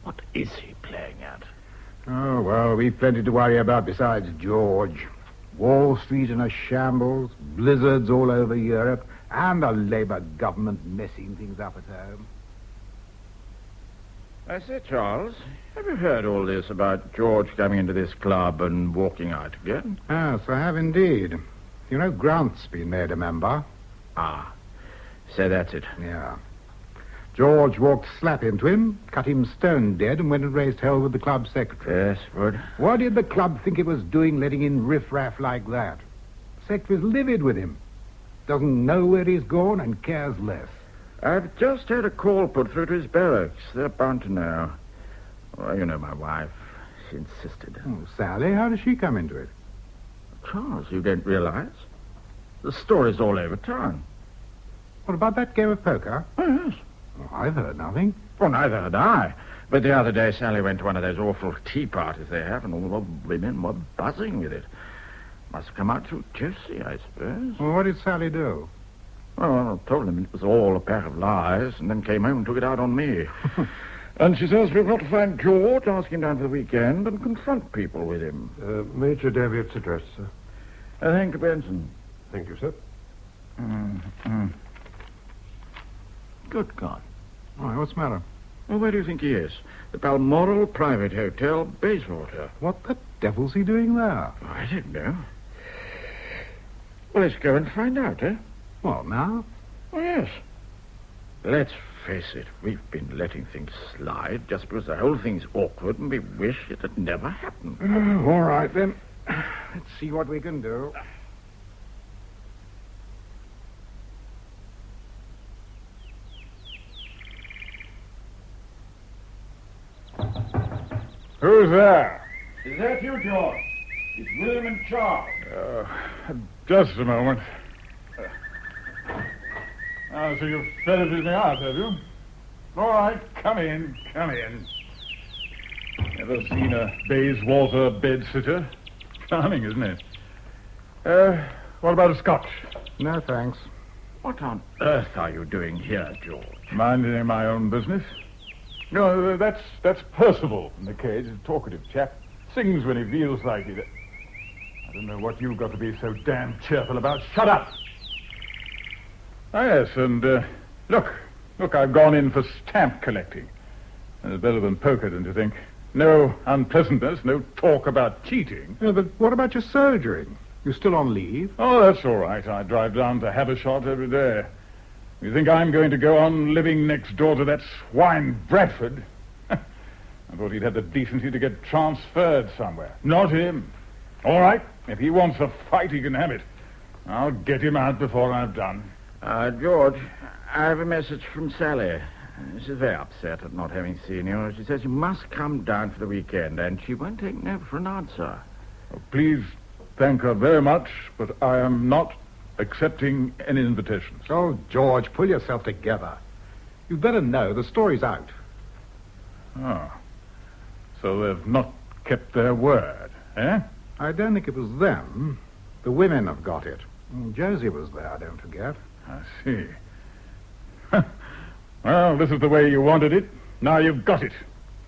What is he playing at? Oh, well, we've plenty to worry about besides George. Wall Street in a shambles, blizzards all over Europe, and the Labour government messing things up at home. I say, Charles, have you heard all this about George coming into this club and walking out again? Yes, I have indeed. You know, Grant's been made a member. Ah, so that's it. Yeah. George walked slap into him, cut him stone dead, and went and raised hell with the club secretary. Yes, good. What did the club think it was doing, letting in riff-raff like that? Secretary's livid with him. Doesn't know where he's gone and cares less. I've just had a call put through to his barracks. They're bound to know. Well, you know my wife. She insisted. Oh, Sally, how does she come into it? Charles, you don't realize? The story's all over town. What about that game of poker? Oh, yes. Oh, I've heard nothing. Well, neither had I. But the other day, Sally went to one of those awful tea parties they have, and all the women were buzzing with it. Must have come out through Josie, I suppose. Well, what did Sally do? Well, I told him it was all a pack of lies, and then came home and took it out on me. And she says we've got to find George, ask him down for the weekend, and confront people with him. Major Davitt's address, sir. Thank you, Benson. Thank you, sir. Good God. Why, what's the matter? Well, where do you think he is? The Balmoral Private Hotel, Bayswater. What the devil's he doing there? I don't know. Well, let's go and find out, eh? What, now? Oh, yes. Let's face it, we've been letting things slide just because the whole thing's awkward and we wish it had never happened. All right, then. Let's see what we can do. Who's there? Is that you, George? It's William and Charles. Just a moment. So you've ferreted me out, have you? All right, come in. Ever seen a Bayswater bed-sitter? Charming, isn't it? What about a scotch? No, thanks. What on earth are you doing here, George? Minding my own business. No, that's Percival in the cage, a talkative chap. Sings when he feels like it. I don't know what you've got to be so damn cheerful about. Shut up! Ah, yes, and look, I've gone in for stamp collecting. It's better than poker, don't you think? No unpleasantness, no talk about cheating. Yeah, but what about your soldiering? You still on leave? Oh, that's all right. I drive down to Havershot every day. You think I'm going to go on living next door to that swine Bradford? I thought he'd had the decency to get transferred somewhere. Not him. All right, if he wants a fight, he can have it. I'll get him out before I've done. George, I have a message from Sally. She's very upset at not having seen you. She says you must come down for the weekend, and she won't take no for an answer. Oh, please thank her very much, but I am not accepting any invitations. Oh, George, pull yourself together. You'd better know the story's out. Oh, so they've not kept their word, eh? I don't think it was them. The women have got it. Josie was there, don't forget. I see. Well, this is the way you wanted it. Now you've got it.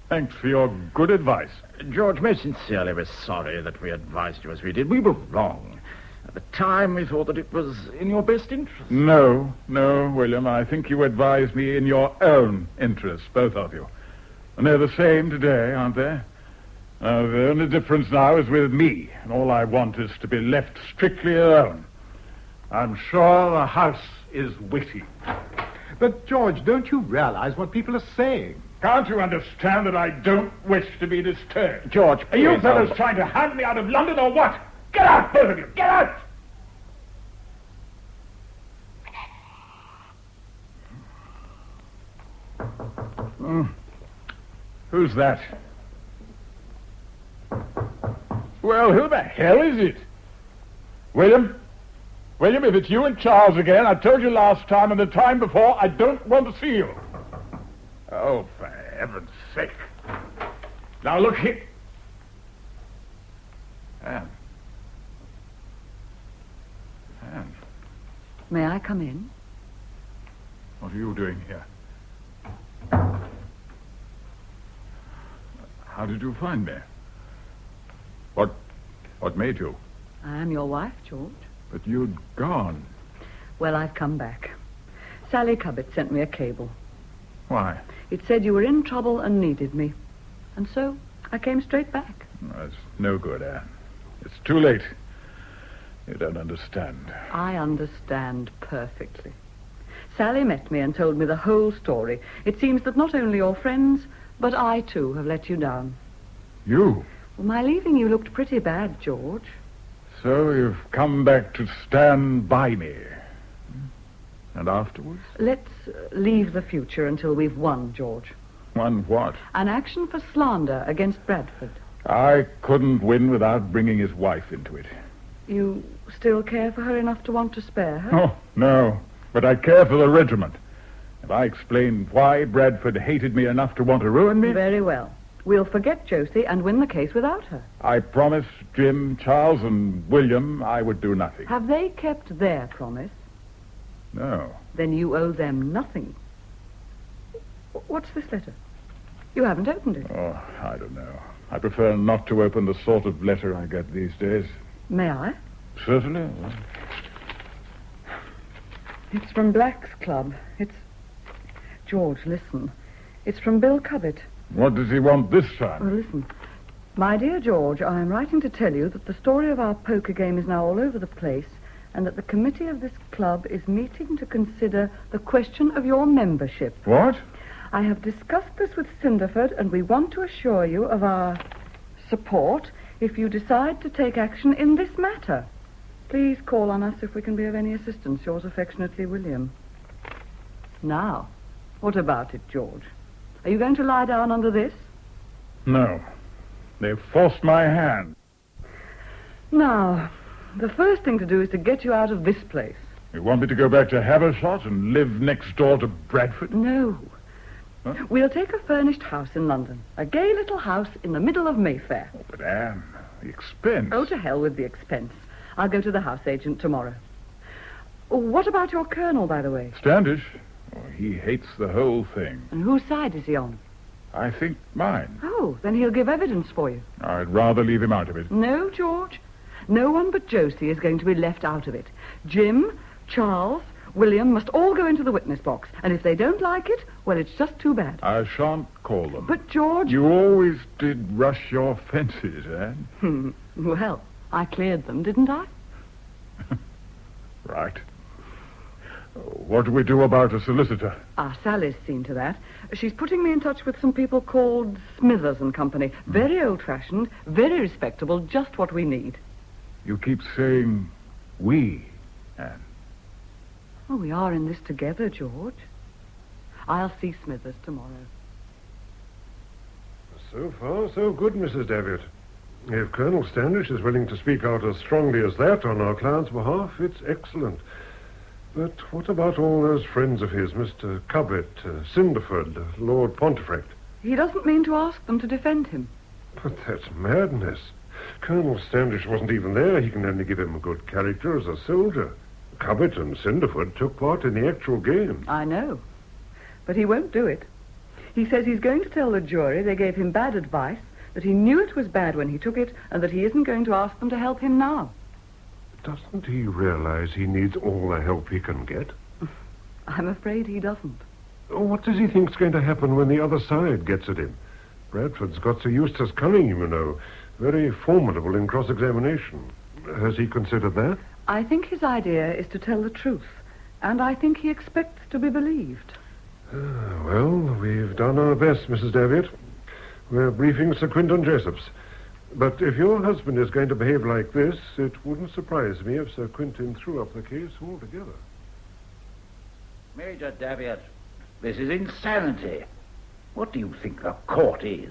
Thanks for your good advice. George, most sincerely, we're sorry that we advised you as we did. We were wrong. At the time, we thought that it was in your best interest. No, William. I think you advised me in your own interest, both of you. And they're the same today, aren't they? The only difference now is with me, and all I want is to be left strictly alone. I'm sure the house is witty. But, George, don't you realize what people are saying? Can't you understand that I don't wish to be disturbed? George, are you fellows trying to hand me out of London or what? Get out, both of you! Get out! Who's that? Well, who the hell is it? William? William, if it's you and Charles again, I told you last time and the time before, I don't want to see you. Oh, for heaven's sake. Now, look here. Anne. Anne. May I come in? What are you doing here? How did you find me? What made you? I am your wife, George. But you'd gone. Well, I've come back. Sally Cubbett sent me a cable. Why? It said you were in trouble and needed me. And so I came straight back. That's no good, Anne. It's too late. You don't understand. I understand perfectly. Sally met me and told me the whole story. It seems that not only your friends, but I, too, have let you down. You? Well, my leaving you looked pretty bad, George. So you've come back to stand by me. And afterwards? Let's leave the future until we've won, George. Won what? An action for slander against Bradford. I couldn't win without bringing his wife into it. You still care for her enough to want to spare her? Oh, no. But I care for the regiment. Have I explained why Bradford hated me enough to want to ruin me? Very well. We'll forget Josie and win the case without her. I promised Jim, Charles, and William I would do nothing. Have they kept their promise? No. Then you owe them nothing. What's this letter? You haven't opened it. Oh, I don't know. I prefer not to open the sort of letter I get these days. May I? Certainly. It's from Black's Club. It's... George, listen. It's from Bill Cubbett. What does he want this time? Oh, listen. My dear George, I am writing to tell you that the story of our poker game is now all over the place and that the committee of this club is meeting to consider the question of your membership. What? I have discussed this with Cinderford and we want to assure you of our support if you decide to take action in this matter. Please call on us if we can be of any assistance. Yours affectionately, William. Now, what about it, George? Are you going to lie down under this? No. They've forced my hand. Now, the first thing to do is to get you out of this place. You want me to go back to Havershot and live next door to Bradford? No. Huh? We'll take a furnished house in London. A gay little house in the middle of Mayfair. Oh, but Anne, the expense. Oh, to hell with the expense. I'll go to the house agent tomorrow. What about your colonel, by the way? Standish? Oh, he hates the whole thing. And whose side is he on? I think mine. Oh, then he'll give evidence for you. I'd rather leave him out of it. No, George. No one but Josie is going to be left out of it. Jim, Charles, William must all go into the witness box. And if they don't like it, well, it's just too bad. I shan't call them. But, George... You always did rush your fences, Anne. Well, I cleared them, didn't I? Right. What do we do about a solicitor? Sally's seen to that. She's putting me in touch with some people called Smithers and Company. Very old-fashioned, very respectable, just what we need. You keep saying we, Anne. Oh, we are in this together, George. I'll see Smithers tomorrow. So far, so good, Mrs. Davitt. If Colonel Standish is willing to speak out as strongly as that on our client's behalf, it's excellent. But what about all those friends of his, Mr. Cubbett, Cinderford, Lord Pontefract? He doesn't mean to ask them to defend him. But that's madness. Colonel Standish wasn't even there. He can only give him a good character as a soldier. Cubbett and Cinderford took part in the actual game. I know. But he won't do it. He says he's going to tell the jury they gave him bad advice, that he knew it was bad when he took it, and that he isn't going to ask them to help him now. Doesn't he realize he needs all the help he can get? I'm afraid he doesn't. What does he think's going to happen when the other side gets at him? Bradford's got Sir Eustace Cunningham, you know. Very formidable in cross-examination. Has he considered that? I think his idea is to tell the truth, and I think he expects to be believed. Well, we've done our best, Mrs. Davitt. We're briefing Sir Quinton Jessops. But if your husband is going to behave like this, it wouldn't surprise me if Sir Quinton threw up the case altogether. Major Davitt, this is insanity. What do you think the court is?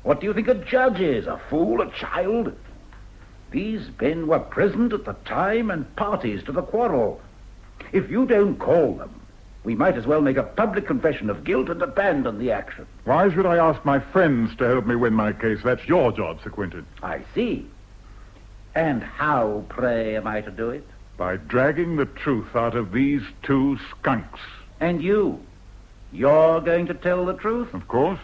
What do you think a judge is? A fool? A child? These men were present at the time and parties to the quarrel. If you don't call them, we might as well make a public confession of guilt and abandon the action. Why should I ask my friends to help me win my case? That's your job, Sir Quentin. I see. And how, pray, am I to do it? By dragging the truth out of these two skunks. And you? You're going to tell the truth? Of course.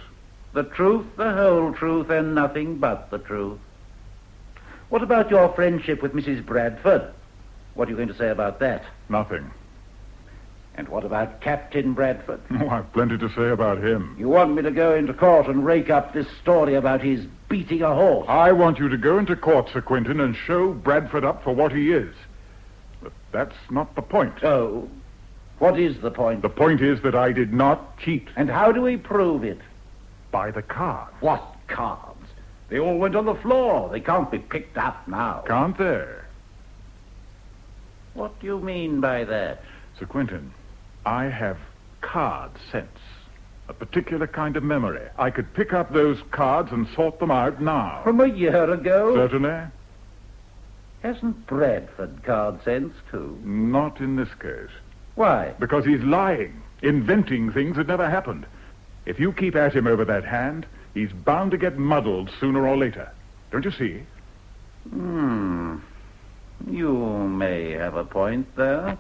The truth, the whole truth, and nothing but the truth. What about your friendship with Mrs. Bradford? What are you going to say about that? Nothing. And what about Captain Bradford? Oh, I've plenty to say about him. You want me to go into court and rake up this story about his beating a horse? I want you to go into court, Sir Quentin, and show Bradford up for what he is. But that's not the point. Oh? What is the point? The point is that I did not cheat. And how do we prove it? By the cards. What cards? They all went on the floor. They can't be picked up now. Can't they? What do you mean by that? Sir Quentin, I have card sense. A particular kind of memory. I could pick up those cards and sort them out now. From a year ago? Certainly. Hasn't Bradford card sense, too? Not in this case. Why? Because he's lying, inventing things that never happened. If you keep at him over that hand, he's bound to get muddled sooner or later. Don't you see? You may have a point there.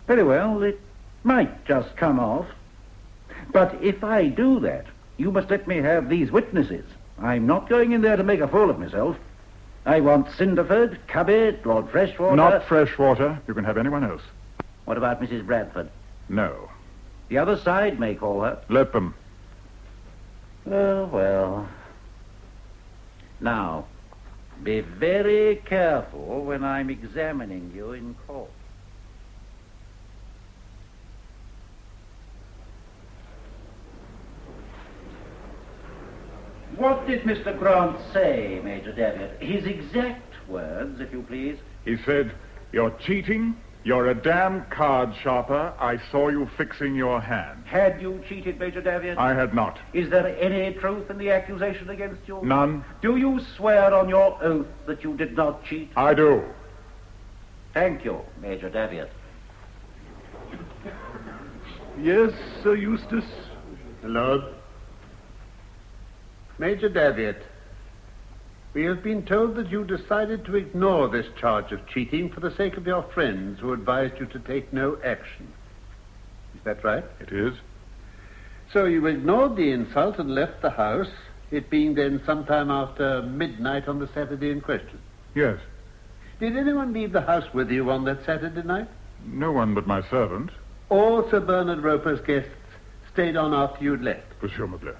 Very well, it might just come off. But if I do that, you must let me have these witnesses. I'm not going in there to make a fool of myself. I want Cinderford, Cabot, Lord Freshwater... Not Freshwater. You can have anyone else. What about Mrs. Bradford? No. The other side may call her. Let them. Oh, well. Now, be very careful when I'm examining you in court. What did Mr. Grant say, Major Davitt? His exact words, if you please. He said, "You're cheating. You're a damn card sharper. I saw you fixing your hand." Had you cheated, Major Davitt? I had not. Is there any truth in the accusation against you? None. Do you swear on your oath that you did not cheat? I do. Thank you, Major Davitt. Yes, Sir Eustace? Lord. Major Davitt, we have been told that you decided to ignore this charge of cheating for the sake of your friends who advised you to take no action. Is that right? It is. So you ignored the insult and left the house, it being then sometime after midnight on the Saturday in question? Yes. Did anyone leave the house with you on that Saturday night? No one but my servant. All Sir Bernard Roper's guests stayed on after you'd left? Presumably.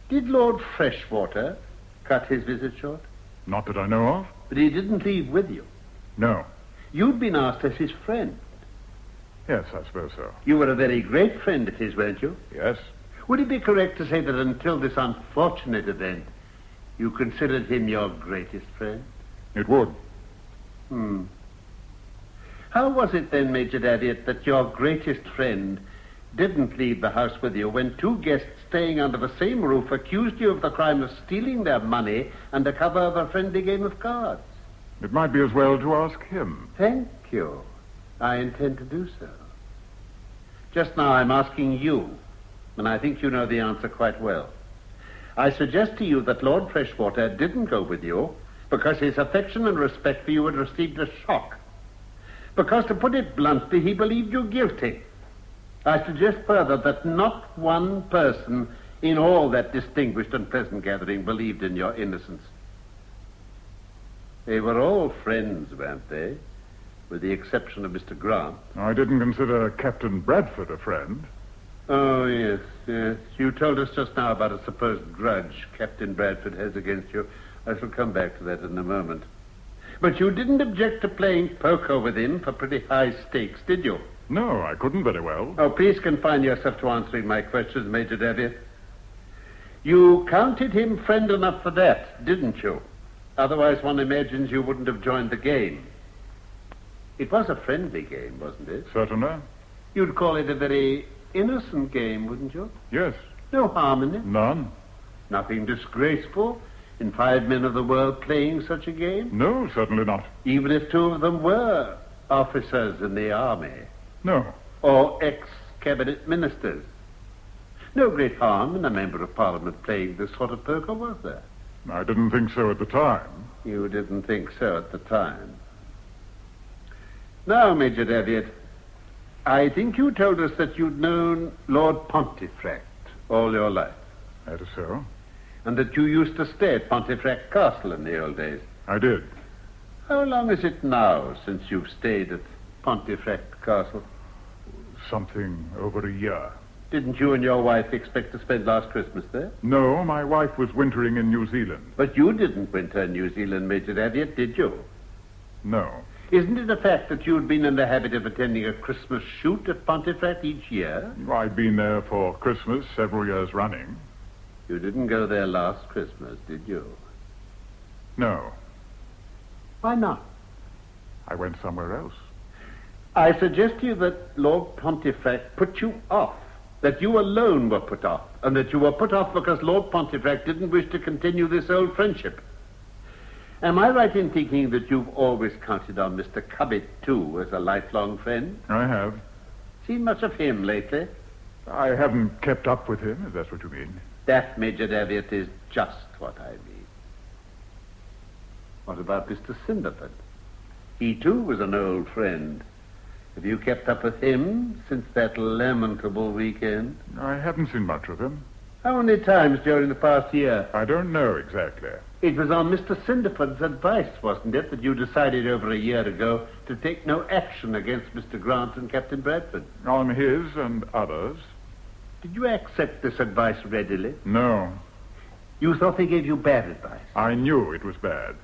Did Lord Freshwater cut his visit short? Not that I know of. But he didn't leave with you? No. You'd been asked as his friend? Yes, I suppose so. You were a very great friend of his, weren't you? Yes. Would it be correct to say that until this unfortunate event, you considered him your greatest friend? It would. How was it then, Major Davitt, that your greatest friend didn't leave the house with you when two guests staying under the same roof accused you of the crime of stealing their money under cover of a friendly game of cards? It might be as well to ask him. Thank you. I intend to do so. Just now I'm asking you, and I think you know the answer quite well. I suggest to you that Lord Freshwater didn't go with you because his affection and respect for you had received a shock. Because, to put it bluntly, he believed you guilty. I suggest further that not one person in all that distinguished and pleasant gathering believed in your innocence. They were all friends, weren't they? With the exception of Mr. Grant. I didn't consider Captain Bradford a friend. Oh, yes. You told us just now about a supposed grudge Captain Bradford has against you. I shall come back to that in a moment. But you didn't object to playing poker with him for pretty high stakes, did you? No, I couldn't very well. Oh, please confine yourself to answering my questions, Major Davitt. You counted him friend enough for that, didn't you? Otherwise one imagines you wouldn't have joined the game. It was a friendly game, wasn't it? Certainly. You'd call it a very innocent game, wouldn't you? Yes. No harm in it? None. Nothing disgraceful in 5 men of the world playing such a game? No, certainly not. Even if 2 of them were officers in the army? No. Or ex-cabinet ministers? No great harm in a member of Parliament playing this sort of poker, was there? I didn't think so at the time. You didn't think so at the time. Now, Major Davitt, I think you told us that you'd known Lord Pontefract all your life. That is so. And that you used to stay at Pontefract Castle in the old days. I did. How long is it now since you've stayed at Pontefract Castle? Something over a year. Didn't you and your wife expect to spend last Christmas there? No, my wife was wintering in New Zealand. But you didn't winter in New Zealand, Major Davitt, did you? No. Isn't it a fact that you'd been in the habit of attending a Christmas shoot at Pontefract each year? I'd been there for Christmas several years running. You didn't go there last Christmas, did you? No. Why not? I went somewhere else. I suggest to you that Lord Pontefract put you off. That you alone were put off, and that you were put off because Lord Pontefract didn't wish to continue this old friendship. Am I right in thinking that you've always counted on Mr. Cubbit, too, as a lifelong friend? I have. Seen much of him lately? I haven't kept up with him, if that's what you mean. That, Major Davitt, is just what I mean. What about Mr. Cinderford? He, too, was an old friend. Have you kept up with him since that lamentable weekend? I haven't seen much of him. How many times during the past year? I don't know exactly. It was on Mr. Cinderford's advice, wasn't it, that you decided over a year ago to take no action against Mr. Grant and Captain Bradford? On his and others. Did you accept this advice readily? No. You thought they gave you bad advice? I knew it was bad.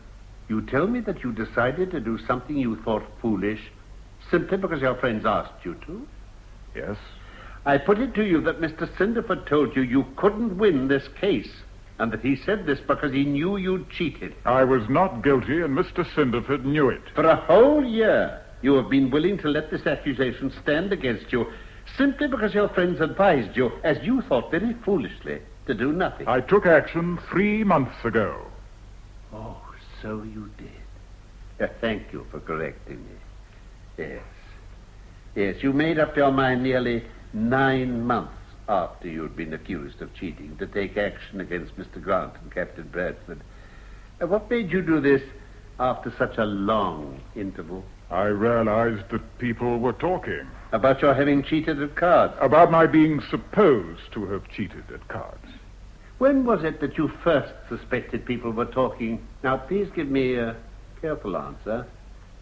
You tell me that you decided to do something you thought foolish simply because your friends asked you to? Yes. I put it to you that Mr. Cinderford told you you couldn't win this case, and that he said this because he knew you'd cheated. I was not guilty, and Mr. Cinderford knew it. For a whole year, you have been willing to let this accusation stand against you simply because your friends advised you, as you thought very foolishly, to do nothing. I took action 3 months ago. Oh, so you did. Thank you for correcting me. Yes. Yes, you made up your mind nearly 9 months after you'd been accused of cheating to take action against Mr. Grant and Captain Bradford. What made you do this after such a long interval? I realized that people were talking. About your having cheated at cards? About my being supposed to have cheated at cards. When was it that you first suspected people were talking? Now, please give me a careful answer.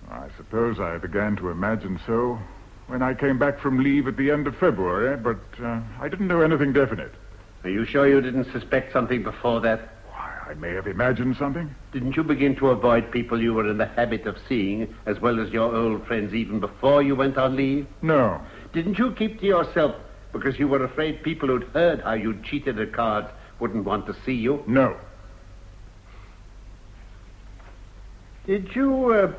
I suppose I began to imagine so when I came back from leave at the end of February, but I didn't know anything definite. Are you sure you didn't suspect something before that? Why, I may have imagined something. Didn't you begin to avoid people you were in the habit of seeing, as well as your old friends, even before you went on leave? No. Didn't you keep to yourself because you were afraid people who'd heard how you'd cheated at cards wouldn't want to see you? No. Did you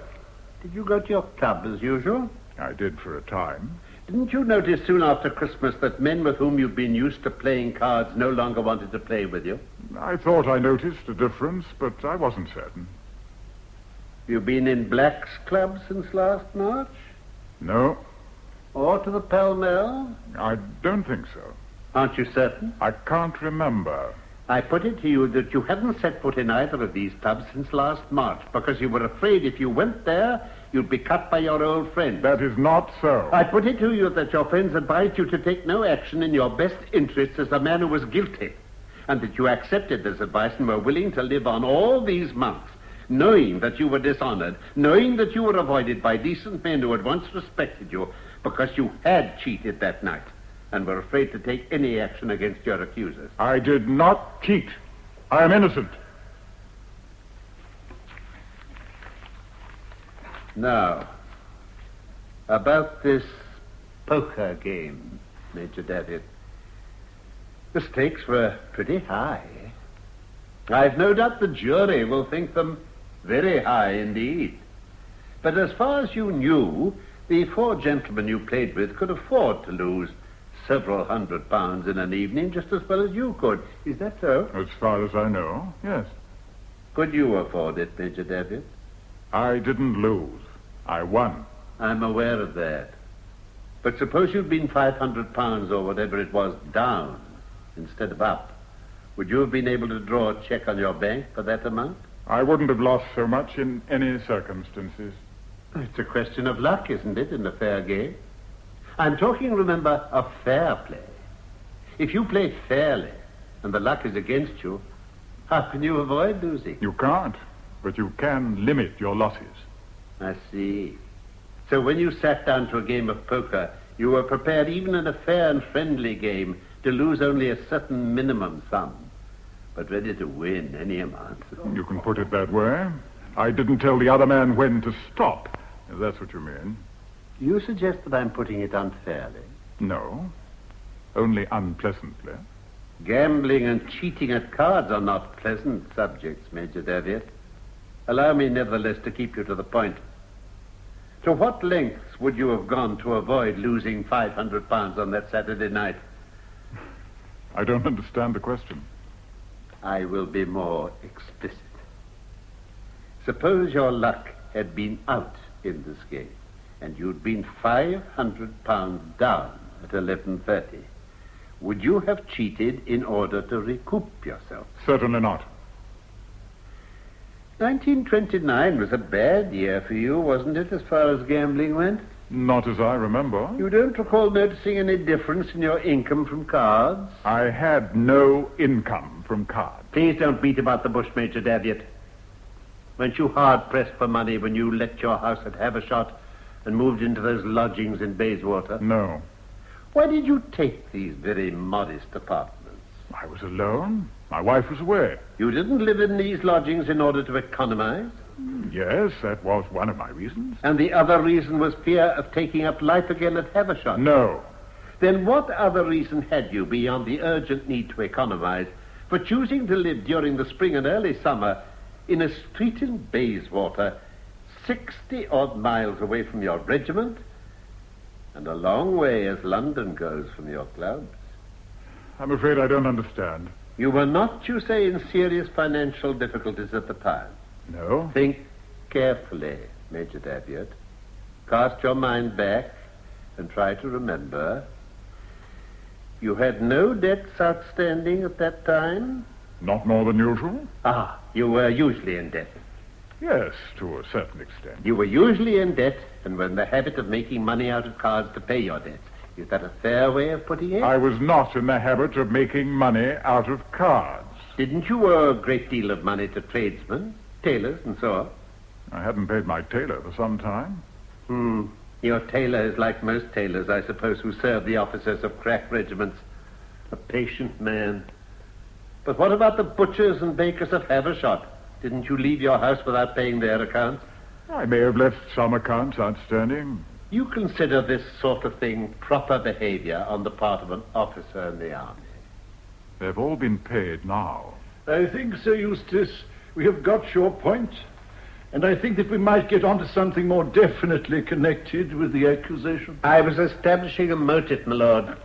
go to your club as usual? I did for a time. Didn't you notice soon after Christmas that men with whom you've been used to playing cards no longer wanted to play with you? I thought I noticed a difference, but I wasn't certain. You been in Black's Club since last March? No. Or to the Pall Mall? I don't think so. Aren't you certain? I can't remember. I put it to you that you hadn't set foot in either of these clubs since last March because you were afraid if you went there, you'd be cut by your old friends. That is not so. I put it to you that your friends advised you to take no action in your best interests as a man who was guilty, and that you accepted this advice and were willing to live on all these months, knowing that you were dishonored, knowing that you were avoided by decent men who had once respected you because you had cheated that night and were afraid to take any action against your accusers. I did not cheat. I am innocent. Now, about this poker game, Major Davitt. The stakes were pretty high. I've no doubt the jury will think them very high indeed. But as far as you knew, the 4 gentlemen you played with could afford to lose several £100 in an evening just as well as you could. Is that so? As far as I know, yes. Could you afford it, Major Davitt? I didn't lose. I won. I'm aware of that. But suppose you'd been £500 or whatever it was down instead of up. Would you have been able to draw a check on your bank for that amount? I wouldn't have lost so much in any circumstances. It's a question of luck, isn't it, in a fair game? I'm talking, remember, of fair play. If you play fairly and the luck is against you, how can you avoid losing? You can't, but you can limit your losses. I see. So when you sat down to a game of poker, you were prepared, even in a fair and friendly game, to lose only a certain minimum sum, but ready to win any amount. You can put it that way. I didn't tell the other man when to stop, if that's what you mean. You suggest that I'm putting it unfairly? No, only unpleasantly. Gambling and cheating at cards are not pleasant subjects, Major Davitt. Allow me, nevertheless, to keep you to the point. To what lengths would you have gone to avoid losing £500 on that Saturday night? I don't understand the question. I will be more explicit. Suppose your luck had been out in this game, and you'd been £500 down at 11:30. Would you have cheated in order to recoup yourself? Certainly not. 1929 was a bad year for you, wasn't it, as far as gambling went? Not as I remember. You don't recall noticing any difference in your income from cards? I had no income from cards. Please don't beat about the bush, Major Davitt. Weren't you hard-pressed for money when you let your house at Havershot and moved into those lodgings in Bayswater? No. Why did you take these very modest apartments? I was alone. My wife was away. You didn't live in these lodgings in order to economize? Yes, that was one of my reasons. And the other reason was fear of taking up life again at Havershot? No. Then what other reason had you, beyond the urgent need to economize, for choosing to live during the spring and early summer in a street in Bayswater, 60-odd miles away from your regiment, and a long way as London goes from your clubs? I'm afraid I don't understand. You were not, you say, in serious financial difficulties at the time? No. Think carefully, Major Davitt. Cast your mind back and try to remember. You had no debts outstanding at that time? Not more than usual. Ah, you were usually in debt. Yes, to a certain extent. You were usually in debt and were in the habit of making money out of cards to pay your debts. Is that a fair way of putting it? I was not in the habit of making money out of cards. Didn't you owe a great deal of money to tradesmen, tailors, and so on? I hadn't paid my tailor for some time. Your tailor is like most tailors, I suppose, who serve the officers of crack regiments. A patient man. But what about the butchers and bakers of Havershot? Didn't you leave your house without paying their accounts? I may have left some accounts outstanding. You consider this sort of thing proper behavior on the part of an officer in the army? They've all been paid now. I think, Sir Eustace, we have got your point. And I think that we might get on to something more definitely connected with the accusation. I was establishing a motive, my lord.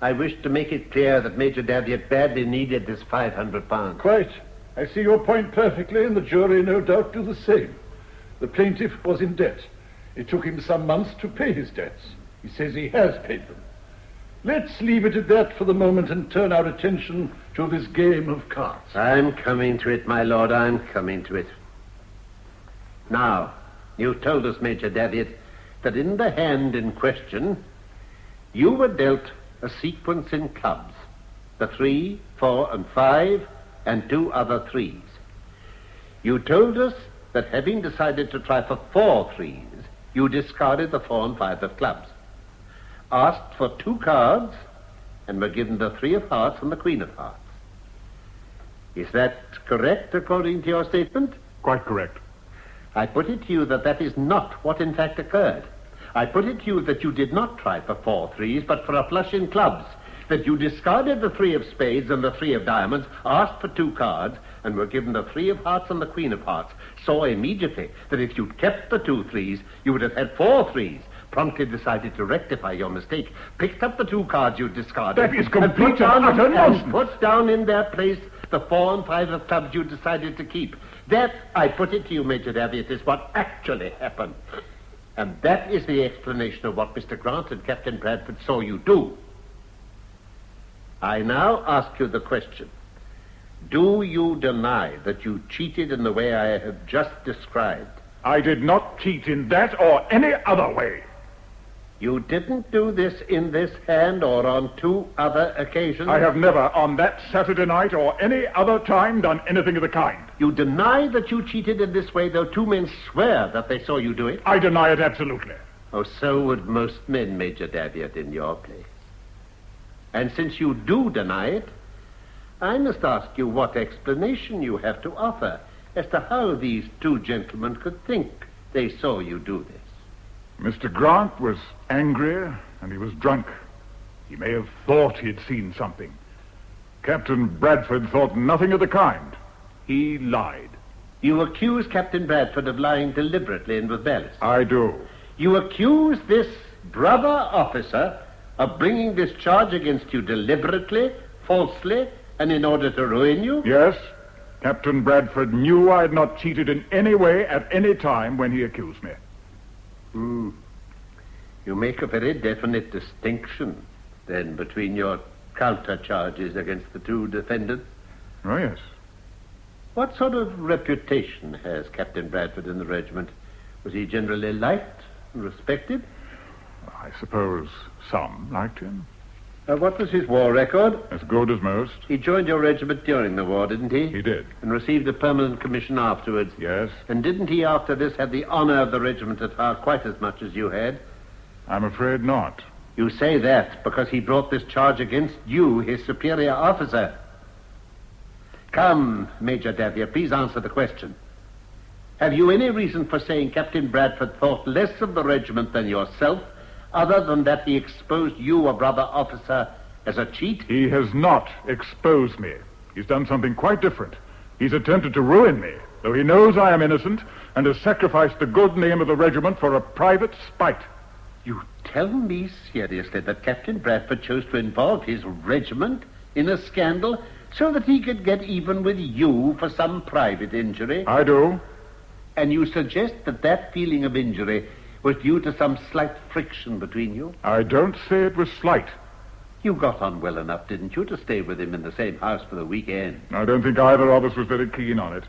I wished to make it clear that Major Davitt badly needed this £500. Quite. I see your point perfectly, and the jury no doubt do the same. The plaintiff was in debt. It took him some months to pay his debts. He says he has paid them. Let's leave it at that for the moment and turn our attention to this game of cards. I'm coming to it, my lord, I'm coming to it. Now, you've told us, Major Davitt, that in the hand in question, you were dealt a sequence in clubs, the 3, 4, and 5, and 2 other 3s. You told us that having decided to try for 4 3s, you discarded the 4 and 5 of clubs, asked for 2 cards, and were given the 3 of hearts and the Queen of hearts. Is that correct, according to your statement? Quite correct. I put it to you that that is not what in fact occurred. I put it to you that you did not try for 4 3s, but for a flush in clubs, that you discarded the 3 of spades and the 3 of diamonds, asked for 2 cards, and were given the 3 of hearts and the Queen of hearts, saw immediately that if you'd kept the 2 3s, you would have had 4 3s, promptly decided to rectify your mistake, picked up the 2 cards you discarded... That is complete and utter nonsense. And put down in their place the 4 and 5 of clubs you decided to keep. That, I put it to you, Major Davitt, is what actually happened. And that is the explanation of what Mr. Grant and Captain Bradford saw you do. I now ask you the question. Do you deny that you cheated in the way I have just described? I did not cheat in that or any other way. You didn't do this in this hand or on 2 other occasions? I have never, on that Saturday night or any other time, done anything of the kind. You deny that you cheated in this way, though 2 men swear that they saw you do it? I deny it absolutely. Oh, so would most men, Major Davitt, in your place. And since you do deny it, I must ask you what explanation you have to offer as to how these 2 gentlemen could think they saw you do this. Mr. Grant was angry and he was drunk. He may have thought he had seen something. Captain Bradford thought nothing of the kind. He lied. You accuse Captain Bradford of lying deliberately and with malice. I do. You accuse this brother officer of bringing this charge against you deliberately, falsely, and in order to ruin you? Yes. Captain Bradford knew I had not cheated in any way at any time when he accused me. You make a very definite distinction, then, between your counter-charges against the 2 defendants. Oh, yes. What sort of reputation has Captain Bradford in the regiment? Was he generally liked and respected? I suppose some liked him. What was his war record? As good as most. He joined your regiment during the war, didn't he? He did. And received a permanent commission afterwards. Yes. And didn't he, after this, have the honor of the regiment at heart quite as much as you had? I'm afraid not. You say that because he brought this charge against you, his superior officer. Come, Major Davitt, please answer the question. Have you any reason for saying Captain Bradford thought less of the regiment than yourself, other than that he exposed you, a brother officer, as a cheat? He has not exposed me. He's done something quite different. He's attempted to ruin me, though he knows I am innocent, and has sacrificed the good name of the regiment for a private spite. You tell me seriously that Captain Bradford chose to involve his regiment in a scandal so that he could get even with you for some private injury? I do. And you suggest that that feeling of injury was due to some slight friction between you? I don't say it was slight. You got on well enough, didn't you, to stay with him in the same house for the weekend? I don't think either of us was very keen on it.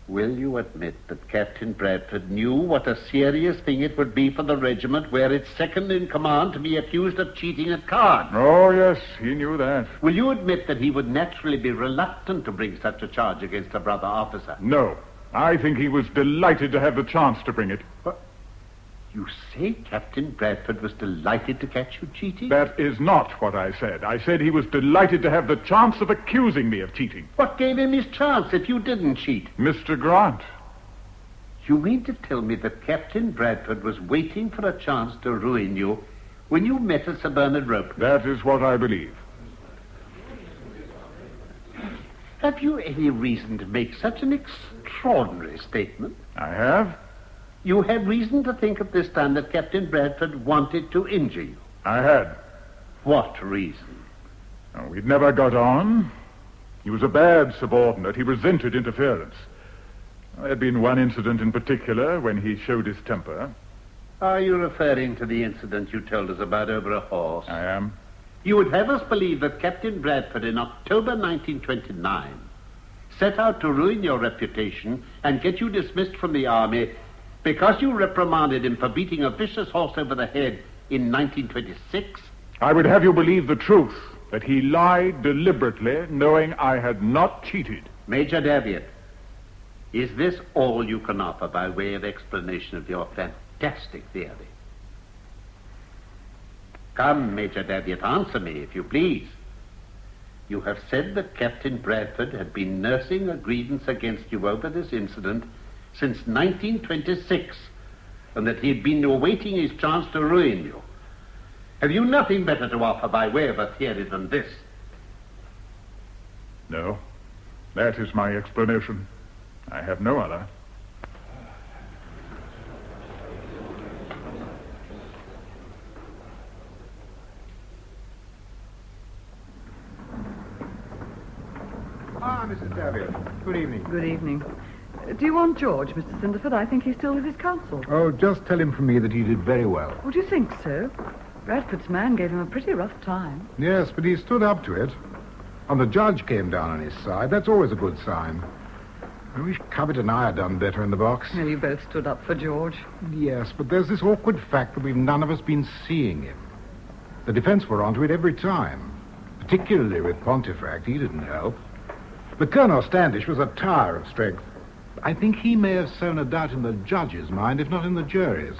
Will you admit that Captain Bradford knew what a serious thing it would be for the regiment, where its second in command, to be accused of cheating at cards? Oh, yes, he knew that. Will you admit that he would naturally be reluctant to bring such a charge against a brother officer? No. I think he was delighted to have the chance to bring it. What? You say Captain Bradford was delighted to catch you cheating? That is not what I said. I said he was delighted to have the chance of accusing me of cheating. What gave him his chance if you didn't cheat? Mr. Grant. You mean to tell me that Captain Bradford was waiting for a chance to ruin you when you met at Sir Bernard Rope? That is what I believe. Have you any reason to make such an extraordinary statement? I have. You had reason to think at this time that Captain Bradford wanted to injure you? I had. What reason? Oh, we'd never got on. He was a bad subordinate. He resented interference. There had been one incident in particular when he showed his temper. Are you referring to the incident you told us about over a horse? I am. You would have us believe that Captain Bradford in October 1929 set out to ruin your reputation and get you dismissed from the army because you reprimanded him for beating a vicious horse over the head in 1926? I would have you believe the truth, that he lied deliberately, knowing I had not cheated. Major Davitt, is this all you can offer by way of explanation of your fantastic theory? Come, Major Davitt, answer me, if you please. You have said that Captain Bradford had been nursing a grievance against you over this incident since 1926, and that he had been awaiting his chance to ruin you. Have you nothing better to offer by way of a theory than this? No. That is my explanation. I have no other. Mrs. Davitt. Good evening. Good evening. Do you want George, Mr. Cinderford? I think he's still with his counsel. Oh, just tell him from me that he did very well. Would you think so? Bradford's man gave him a pretty rough time. Yes, but he stood up to it. And the judge came down on his side. That's always a good sign. I wish Cubbett and I had done better in the box. Well, you both stood up for George. Yes, but there's this awkward fact that we've none of us been seeing him. The defense were onto it every time, particularly with Pontefract. He didn't help. But Colonel Standish was a tower of strength. I think he may have sown a doubt in the judge's mind, if not in the jury's.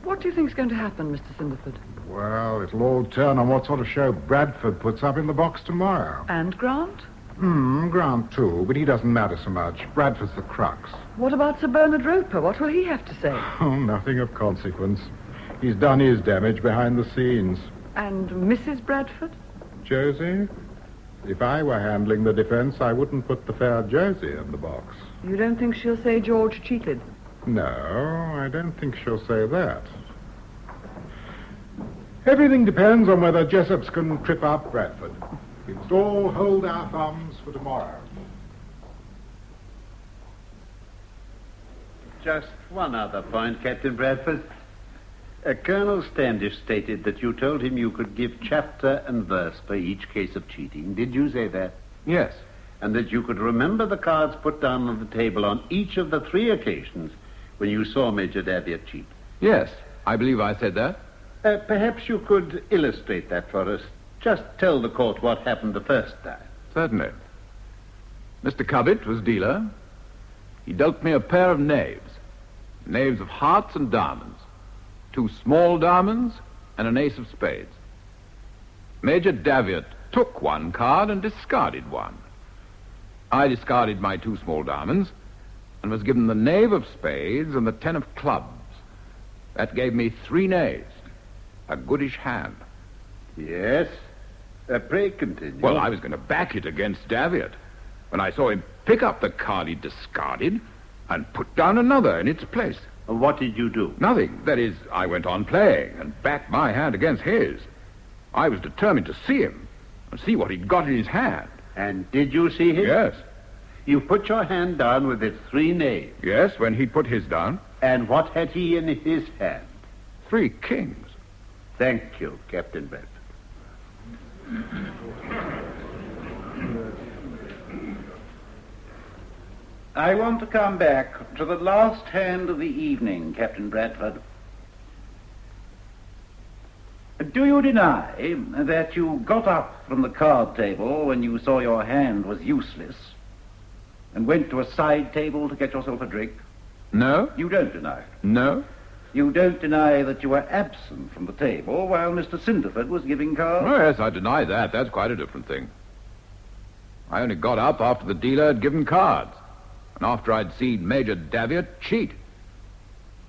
What do you think's going to happen, Mr. Cinderford? Well, it'll all turn on what sort of show Bradford puts up in the box tomorrow. And Grant? Grant too, but he doesn't matter so much. Bradford's the crux. What about Sir Bernard Roper? What will he have to say? Oh, nothing of consequence. He's done his damage behind the scenes. And Mrs. Bradford? Josie? If I were handling the defense, I wouldn't put the fair Josie in the box. You don't think she'll say George cheated? No, I don't think she'll say that. Everything depends on whether Jessops can trip up Bradford. We must all hold our thumbs for tomorrow. Just one other point, Captain Bradford. Colonel Standish stated that you told him you could give chapter and verse for each case of cheating. Did you say that? Yes. And that you could remember the cards put down on the table on each of the 3 occasions when you saw Major Davitt cheat? Yes, I believe I said that. Perhaps you could illustrate that for us. Just tell the court what happened the first time. Certainly. Mr. Cubbett was dealer. He dealt me a pair of knaves. Knaves of hearts and diamonds. 2 small diamonds and an ace of spades. Major Davitt took 1 card and discarded 1. I discarded my 2 small diamonds and was given the knave of spades and the 10 of clubs. That gave me 3 knaves. A goodish hand. Yes. Pray continue. Well, I was going to back it against Davitt when I saw him pick up the card he discarded and put down another in its place. What did you do? Nothing. That is, I went on playing and backed my hand against his. I was determined to see him and see what he'd got in his hand. And did you see him? Yes. You put your hand down with its 3 knaves. Yes, when he put his down. And what had he in his hand? 3 kings. Thank you, Captain Bradford. I want to come back to the last hand of the evening, Captain Bradford. Do you deny that you got up from the card table when you saw your hand was useless and went to a side table to get yourself a drink? No. You don't deny it? No. You don't deny that you were absent from the table while Mr. Cinderford was giving cards? Oh, yes, I deny that. That's quite a different thing. I only got up after the dealer had given cards and after I'd seen Major Davitt cheat.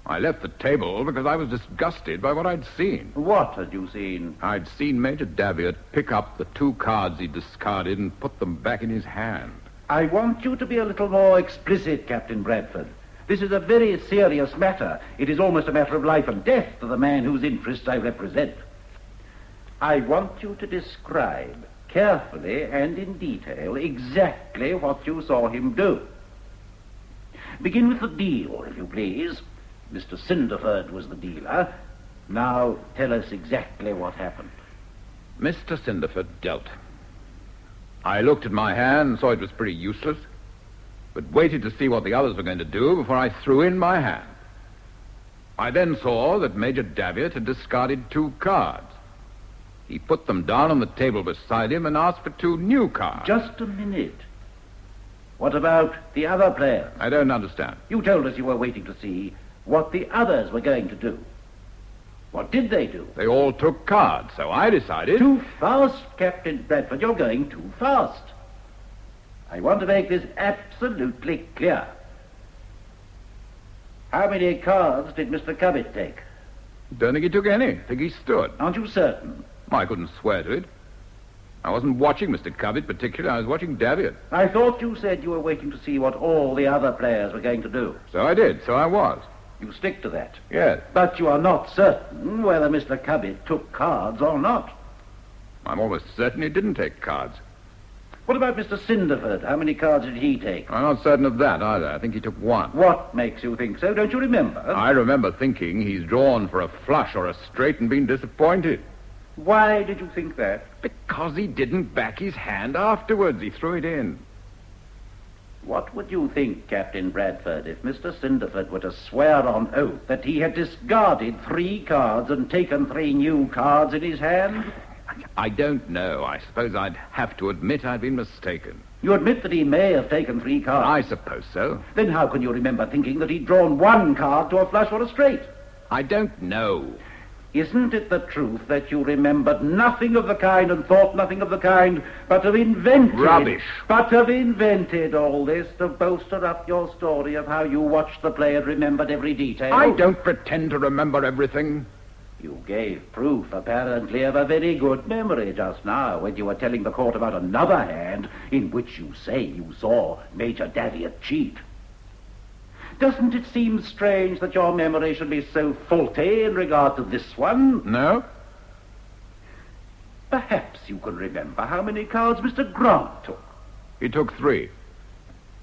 I left the table because I was disgusted by what I'd seen. What had you seen? I'd seen Major Davitt pick up the 2 cards he'd discarded and put them back in his hand. I want you to be a little more explicit, Captain Bradford. This is a very serious matter. It is almost a matter of life and death to the man whose interests I represent. I want you to describe carefully and in detail exactly what you saw him do. Begin with the deal, if you please. Mr. Cinderford was the dealer. Now tell us exactly what happened. Mr. Cinderford dealt. I looked at my hand and saw it was pretty useless, but waited to see what the others were going to do before I threw in my hand. I then saw that Major Davitt had discarded 2 cards. He put them down on the table beside him and asked for 2 new cards. Just a minute. What about the other players? I don't understand. You told us you were waiting to see what the others were going to do. What did they do? They all took cards, so I decided... Too fast, Captain Bradford. You're going too fast. I want to make this absolutely clear. How many cards did Mr. Cubbett take? Don't think he took any. Think he stood. Aren't you certain? I couldn't swear to it. I wasn't watching Mr. Cubbett particularly. I was watching Davitt. I thought you said you were waiting to see what all the other players were going to do. So I did. So I was. You stick to that? Yes. But you are not certain whether Mr. Cubbett took cards or not. I'm almost certain he didn't take cards. What about Mr. Cinderford? How many cards did he take? I'm not certain of that either. I think he took one. What makes you think so? Don't you remember? I remember thinking he's drawn for a flush or a straight and been disappointed. Why did you think that? Because he didn't back his hand afterwards. He threw it in. What would you think, Captain Bradford, if Mr. Cinderford were to swear on oath that he had discarded 3 cards and taken 3 new cards in his hand? I don't know. I suppose I'd have to admit I'd been mistaken. You admit that he may have taken 3 cards? I suppose so. Then how can you remember thinking that he'd drawn 1 card to a flush or a straight? I don't know. Isn't it the truth that you remembered nothing of the kind and thought nothing of the kind, but have invented... Rubbish. But have invented all this to bolster up your story of how you watched the play and remembered every detail? I don't pretend to remember everything. You gave proof, apparently, of a very good memory just now when you were telling the court about another hand in which you say you saw Major Davitt cheat. Doesn't it seem strange that your memory should be so faulty in regard to this one? No. Perhaps you can remember how many cards Mr. Grant took. He took 3.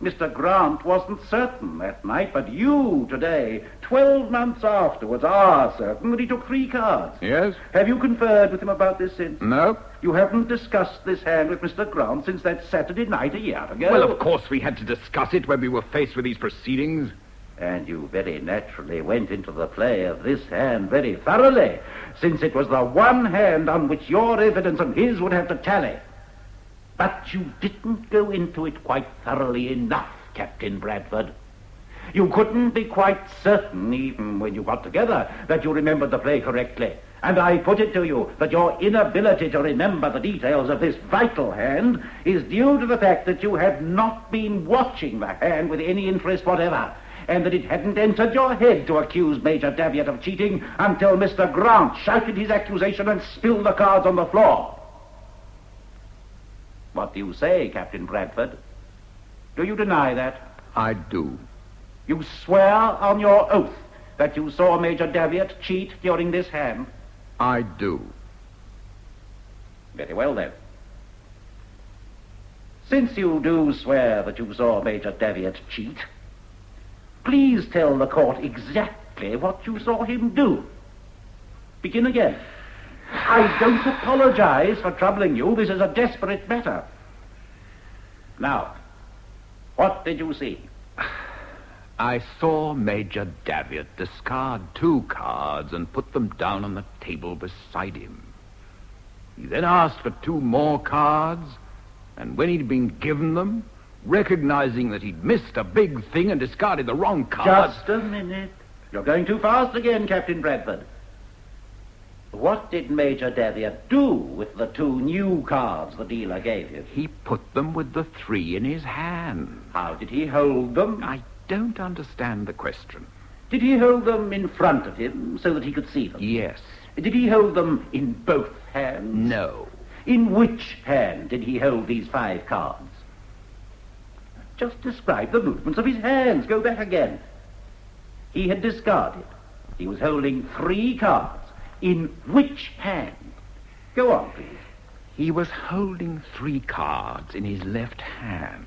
Mr. Grant wasn't certain that night, but you, today, 12 months afterwards, are certain that he took 3 cards. Yes? Have you conferred with him about this since? No. You haven't discussed this hand with Mr. Grant since that Saturday night a year ago? Well, of course we had to discuss it when we were faced with these proceedings. And you very naturally went into the play of this hand very thoroughly, since it was the one hand on which your evidence and his would have to tally. But you didn't go into it quite thoroughly enough, Captain Bradford. You couldn't be quite certain, even when you got together, that you remembered the play correctly. And I put it to you that your inability to remember the details of this vital hand is due to the fact that you had not been watching the hand with any interest whatever, and that it hadn't entered your head to accuse Major Davitt of cheating until Mr. Grant shouted his accusation and spilled the cards on the floor. What do you say, Captain Bradford? Do you deny that? I do. You swear on your oath that you saw Major Davitt cheat during this hand? I do. Very well, then. Since you do swear that you saw Major Davitt cheat, please tell the court exactly what you saw him do. Begin again. I don't apologize for troubling you. This is a desperate matter. Now, what did you see? I saw Major Davitt discard 2 cards and put them down on the table beside him. He then asked for 2 more cards, and when he'd been given them, recognizing that he'd missed a big thing and discarded the wrong cards... Just a minute. You're going too fast again, Captain Bradford. What did Major Davitt do with the 2 new cards the dealer gave him? He put them with the 3 in his hand. How did he hold them? I don't understand the question. Did he hold them in front of him so that he could see them? Yes. Did he hold them in both hands? No. In which hand did he hold these 5 cards? Just describe the movements of his hands. Go back again. He had discarded. He was holding 3 cards. In which hand? Go on, please. He was holding 3 cards in his left hand.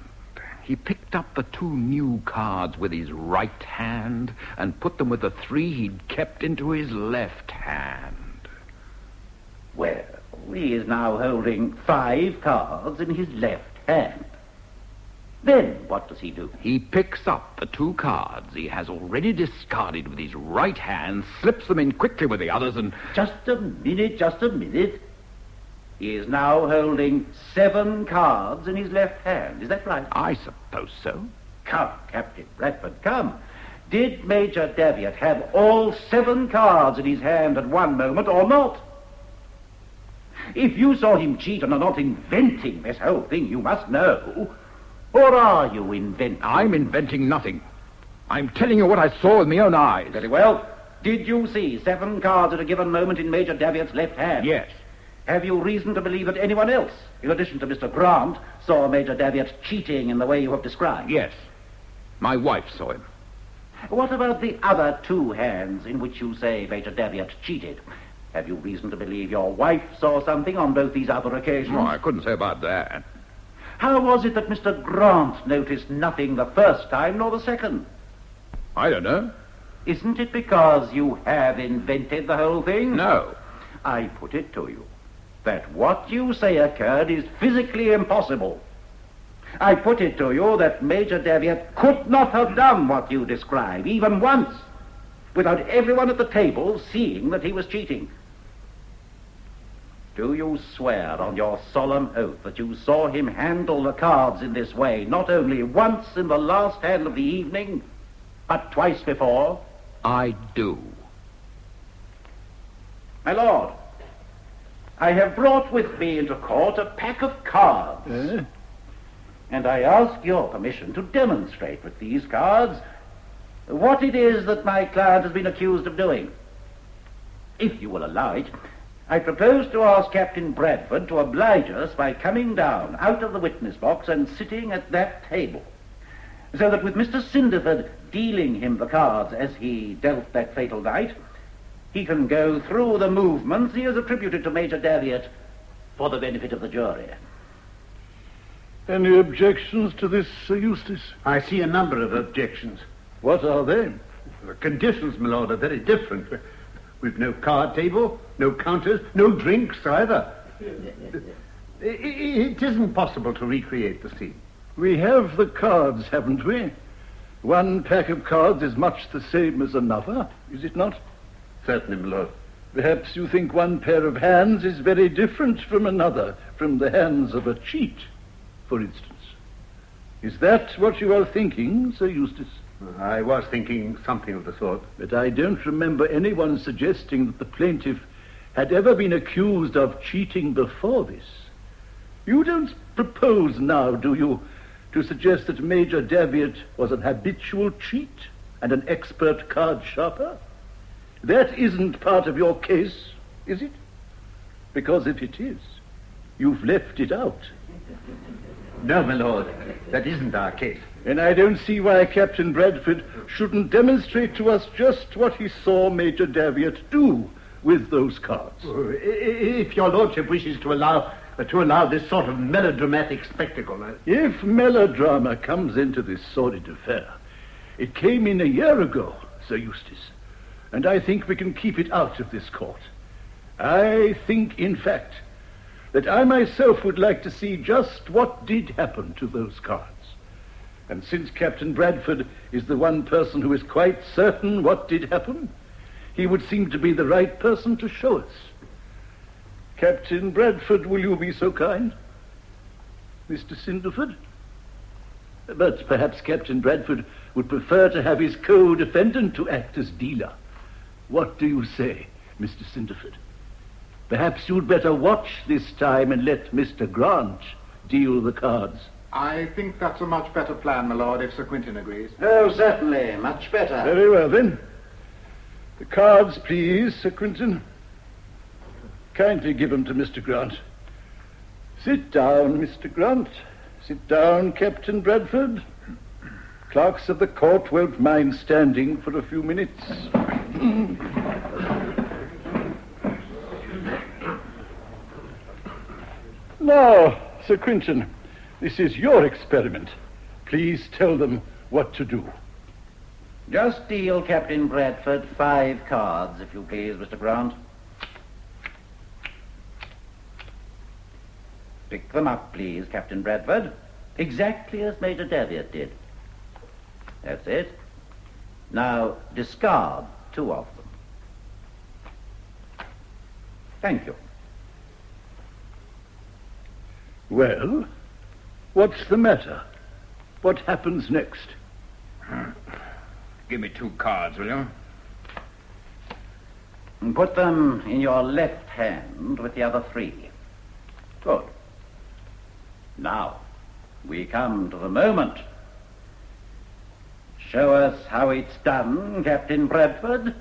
He picked up the 2 new cards with his right hand and put them with the 3 he'd kept into his left hand. Well, he is now holding 5 cards in his left hand. Then what does he do? He picks up the 2 cards he has already discarded with his right hand, slips them in quickly with the others, and... Just a minute. He is now holding 7 cards in his left hand. Is that right? I suppose so. Come, Captain Bradford, come. Did Major Davitt have all 7 cards in his hand at one moment or not? If you saw him cheat and are not inventing this whole thing, you must know. Or are you inventing? I'm inventing nothing. I'm telling you what I saw with my own eyes. Very well. Did you see 7 cards at a given moment in Major Davitt's left hand? Yes. Have you reason to believe that anyone else, in addition to Mr. Grant, saw Major Davitt cheating in the way you have described? Yes. My wife saw him. What about the other 2 hands in which you say Major Davitt cheated? Have you reason to believe your wife saw something on both these other occasions? No, I couldn't say about that. How was it that Mr. Grant noticed nothing the first time nor the second? I don't know. Isn't it because you have invented the whole thing? No. I put it to you that what you say occurred is physically impossible. I put it to you that Major Davitt could not have done what you describe, even once, without everyone at the table seeing that he was cheating. Do you swear on your solemn oath that you saw him handle the cards in this way, not only once in the last hand of the evening, but twice before? I do. My lord, I have brought with me into court a pack of cards. And I ask your permission to demonstrate with these cards what it is that my client has been accused of doing. If you will allow it, I propose to ask Captain Bradford to oblige us by coming down out of the witness box and sitting at that table, so that with Mr. Cinderford dealing him the cards as he dealt that fatal night, he can go through the movements he has attributed to Major Davitt for the benefit of the jury. Any objections to this, Sir Eustace? I see a number of objections. What are they? The conditions, my lord, are very different. We've no card table, no counters, no drinks either. It isn't possible to recreate the scene. We have the cards, haven't we? One pack of cards is much the same as another, is it not? Certainly, my lord. Perhaps you think one pair of hands is very different from another, from the hands of a cheat, for instance. Is that what you are thinking, Sir Eustace? I was thinking something of the sort. But I don't remember anyone suggesting that the plaintiff had ever been accused of cheating before this. You don't propose now, do you, to suggest that Major Davitt was an habitual cheat and an expert card sharper? That isn't part of your case, is it? Because if it is, you've left it out. No, my lord, that isn't our case. And I don't see why Captain Bradford shouldn't demonstrate to us just what he saw Major Davitt do with those cards. If your lordship wishes to allow this sort of melodramatic spectacle. If melodrama comes into this sordid affair, it came in a year ago, Sir Eustace, and I think we can keep it out of this court. I think, in fact, that I myself would like to see just what did happen to those cards. And since Captain Bradford is the one person who is quite certain what did happen, he would seem to be the right person to show us. Captain Bradford, will you be so kind? Mr. Cinderford? But perhaps Captain Bradford would prefer to have his co-defendant to act as dealer. What do you say, Mr. Cinderford? Perhaps you'd better watch this time and let Mr. Grant deal the cards. I think that's a much better plan, my lord, if Sir Quentin agrees. Oh, certainly. Much better. Very well, then. The cards, please, Sir Quentin. Kindly give them to Mr. Grant. Sit down, Mr. Grant. Sit down, Captain Bradford. Clerks of the court won't mind standing for a few minutes. Now, Sir Quentin, this is your experiment. Please tell them what to do. Just deal Captain Bradford 5 cards, if you please, Mr. Grant. Pick them up, please, Captain Bradford. Exactly as Major Davitt did. That's it. Now, discard 2 of them. Thank you. Well, what's the matter? What happens next? Give me 2 cards, will you? And put them in your left hand with the other 3. Good. Now, we come to the moment. Show us how it's done, Captain Bradford.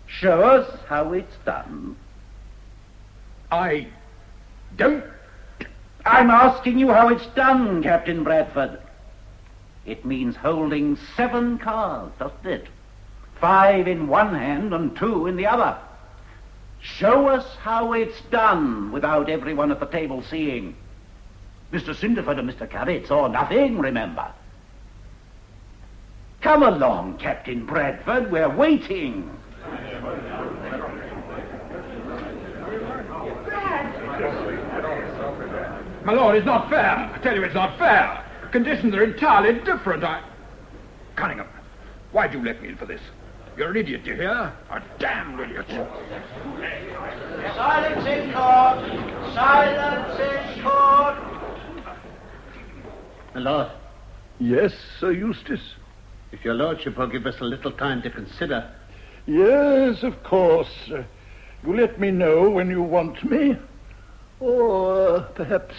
Show us how it's done. I don't. I'm asking you how it's done, Captain Bradford. It means holding 7 cards, doesn't it? 5 in one hand and 2 in the other. Show us how it's done without everyone at the table seeing. Mr. Cinderford and Mr. Cabot saw nothing, remember. Come along, Captain Bradford. We're waiting. My lord, it's not fair. I tell you it's not fair. Conditions are entirely different. Cunningham, why'd you let me in for this? You're an idiot, do you hear? A damned idiot. Silence in court! Silence in court! My lord. Yes, Sir Eustace? If your lordship will give us a little time to consider. Yes, of course. You let me know when you want me. Or perhaps,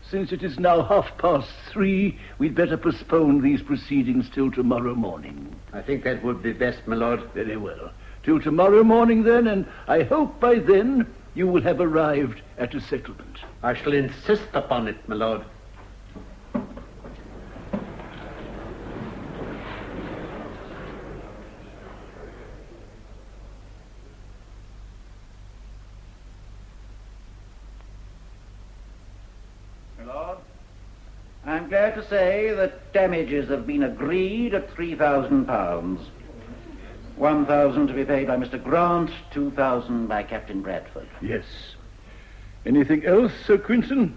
since it is now 3:30, we'd better postpone these proceedings till tomorrow morning. I think that would be best, my lord. Very well. Till tomorrow morning, then, and I hope by then you will have arrived at a settlement. I shall insist upon it, my lord. I'm glad to say that damages have been agreed at £3,000. 1,000 to be paid by Mr. Grant, 2,000 by Captain Bradford. Yes. Anything else, Sir Quinton?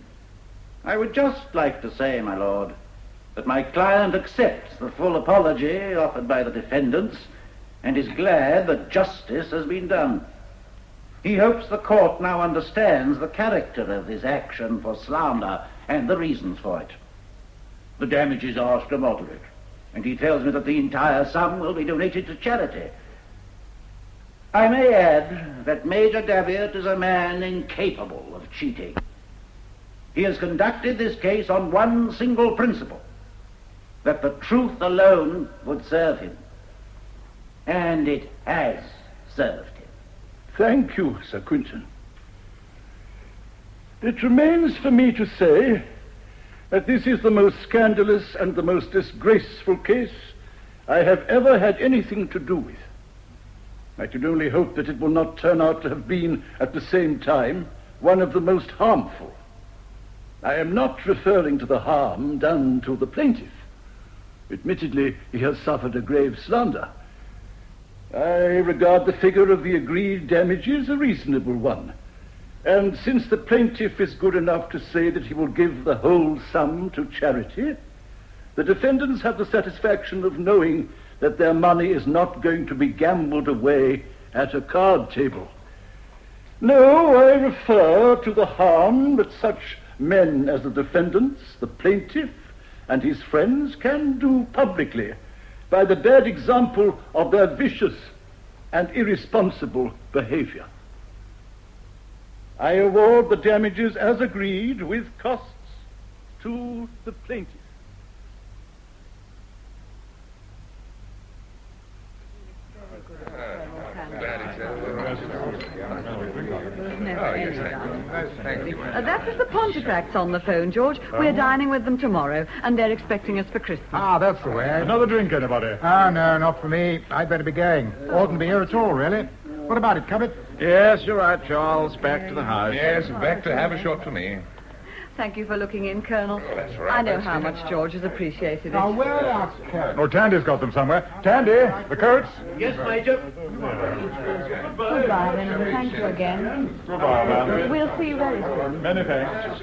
I would just like to say, my lord, that my client accepts the full apology offered by the defendants and is glad that justice has been done. He hopes the court now understands the character of his action for slander and the reasons for it. The damages asked are moderate, and he tells me that the entire sum will be donated to charity. I may add that Major Davitt is a man incapable of cheating. He has conducted this case on one single principle, that the truth alone would serve him. And it has served him. Thank you, Sir Quinton. It remains for me to say that this is the most scandalous and the most disgraceful case I have ever had anything to do with. I can only hope that it will not turn out to have been, at the same time, one of the most harmful. I am not referring to the harm done to the plaintiff. Admittedly, he has suffered a grave slander. I regard the figure of the agreed damages a reasonable one. And since the plaintiff is good enough to say that he will give the whole sum to charity, the defendants have the satisfaction of knowing that their money is not going to be gambled away at a card table. No, I refer to the harm that such men as the defendants, the plaintiff, and his friends can do publicly by the bad example of their vicious and irresponsible behavior. I award the damages as agreed with costs to the plaintiff. That was the Pontefracts on the phone, George. We're dining with them tomorrow, and they're expecting us for Christmas. Ah, that's the way. Another drink, anybody? Oh, no, not for me. I'd better be going. Oughtn't be here at all, really. What about it, Cabot? Yes, you're right, Charles. Back to the house. Yes, back to Havershot for me. Thank you for looking in, Colonel. Oh, that's right. I know how much George has appreciated it. Now, where are coats? Oh, Tandy's got them somewhere. Tandy, the coats? Yes, Major. Goodbye, then, and thank you again. Goodbye, ma'am. We'll see you very soon. Many thanks.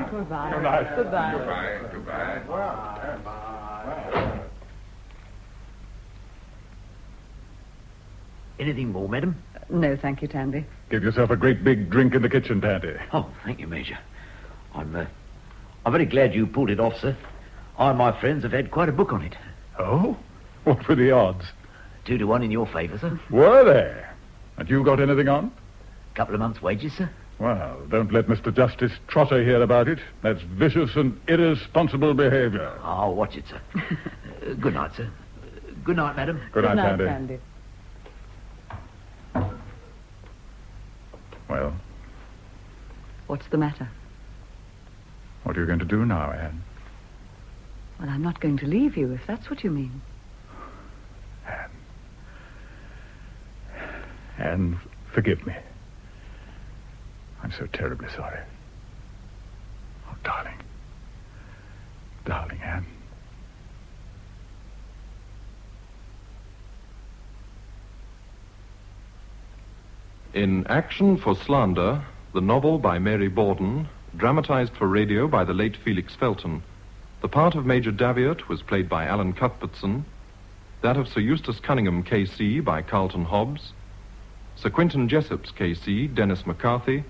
Goodbye. Good night. Goodbye. Goodbye. Anything more, madam? No, thank you, Tandy. Give yourself a great big drink in the kitchen, Tandy. Oh, thank you, Major. I'm very glad you pulled it off, sir. I and my friends have had quite a book on it. Oh? What were the odds? 2-1 in your favour, sir. Were they? And you got anything on? Couple of months' wages, sir. Well, don't let Mr. Justice Trotter hear about it. That's vicious and irresponsible behavior. I'll watch it, sir. Good night, sir. Good night, madam. Good night, Tandy. Tandy. Well, What's the matter? what are you going to do now, Anne? Well, I'm not going to leave you, if that's what you mean. Anne, forgive me. I'm so terribly sorry. darling. Darling Anne. In Action for Slander, the novel by Mary Borden, dramatized for radio by the late Felix Felton, the part of Major Daviot was played by Alan Cuthbertson, that of Sir Eustace Cunningham, K.C., by Carlton Hobbs, Sir Quentin Jessop's K.C., Dennis McCarthy,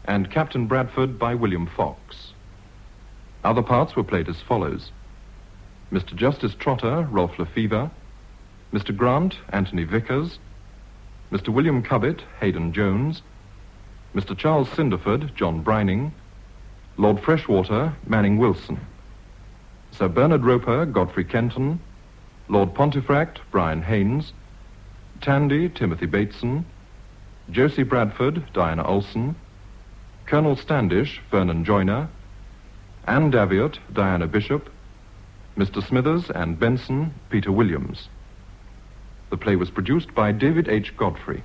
and Captain Bradford by William Fox. Other parts were played as follows: Mr. Justice Trotter, Rolf Lefevre; Mr. Grant, Anthony Vickers; Mr. William Cubbett, Hayden Jones; Mr. Charles Cinderford, John Brining; Lord Freshwater, Manning Wilson; Sir Bernard Roper, Godfrey Kenton; Lord Pontefract, Brian Haynes; Tandy, Timothy Bateson; Josie Bradford, Diana Olson; Colonel Standish, Vernon Joyner; Anne Daviot, Diana Bishop; Mr. Smithers and Benson, Peter Williams. The play was produced by David H. Godfrey.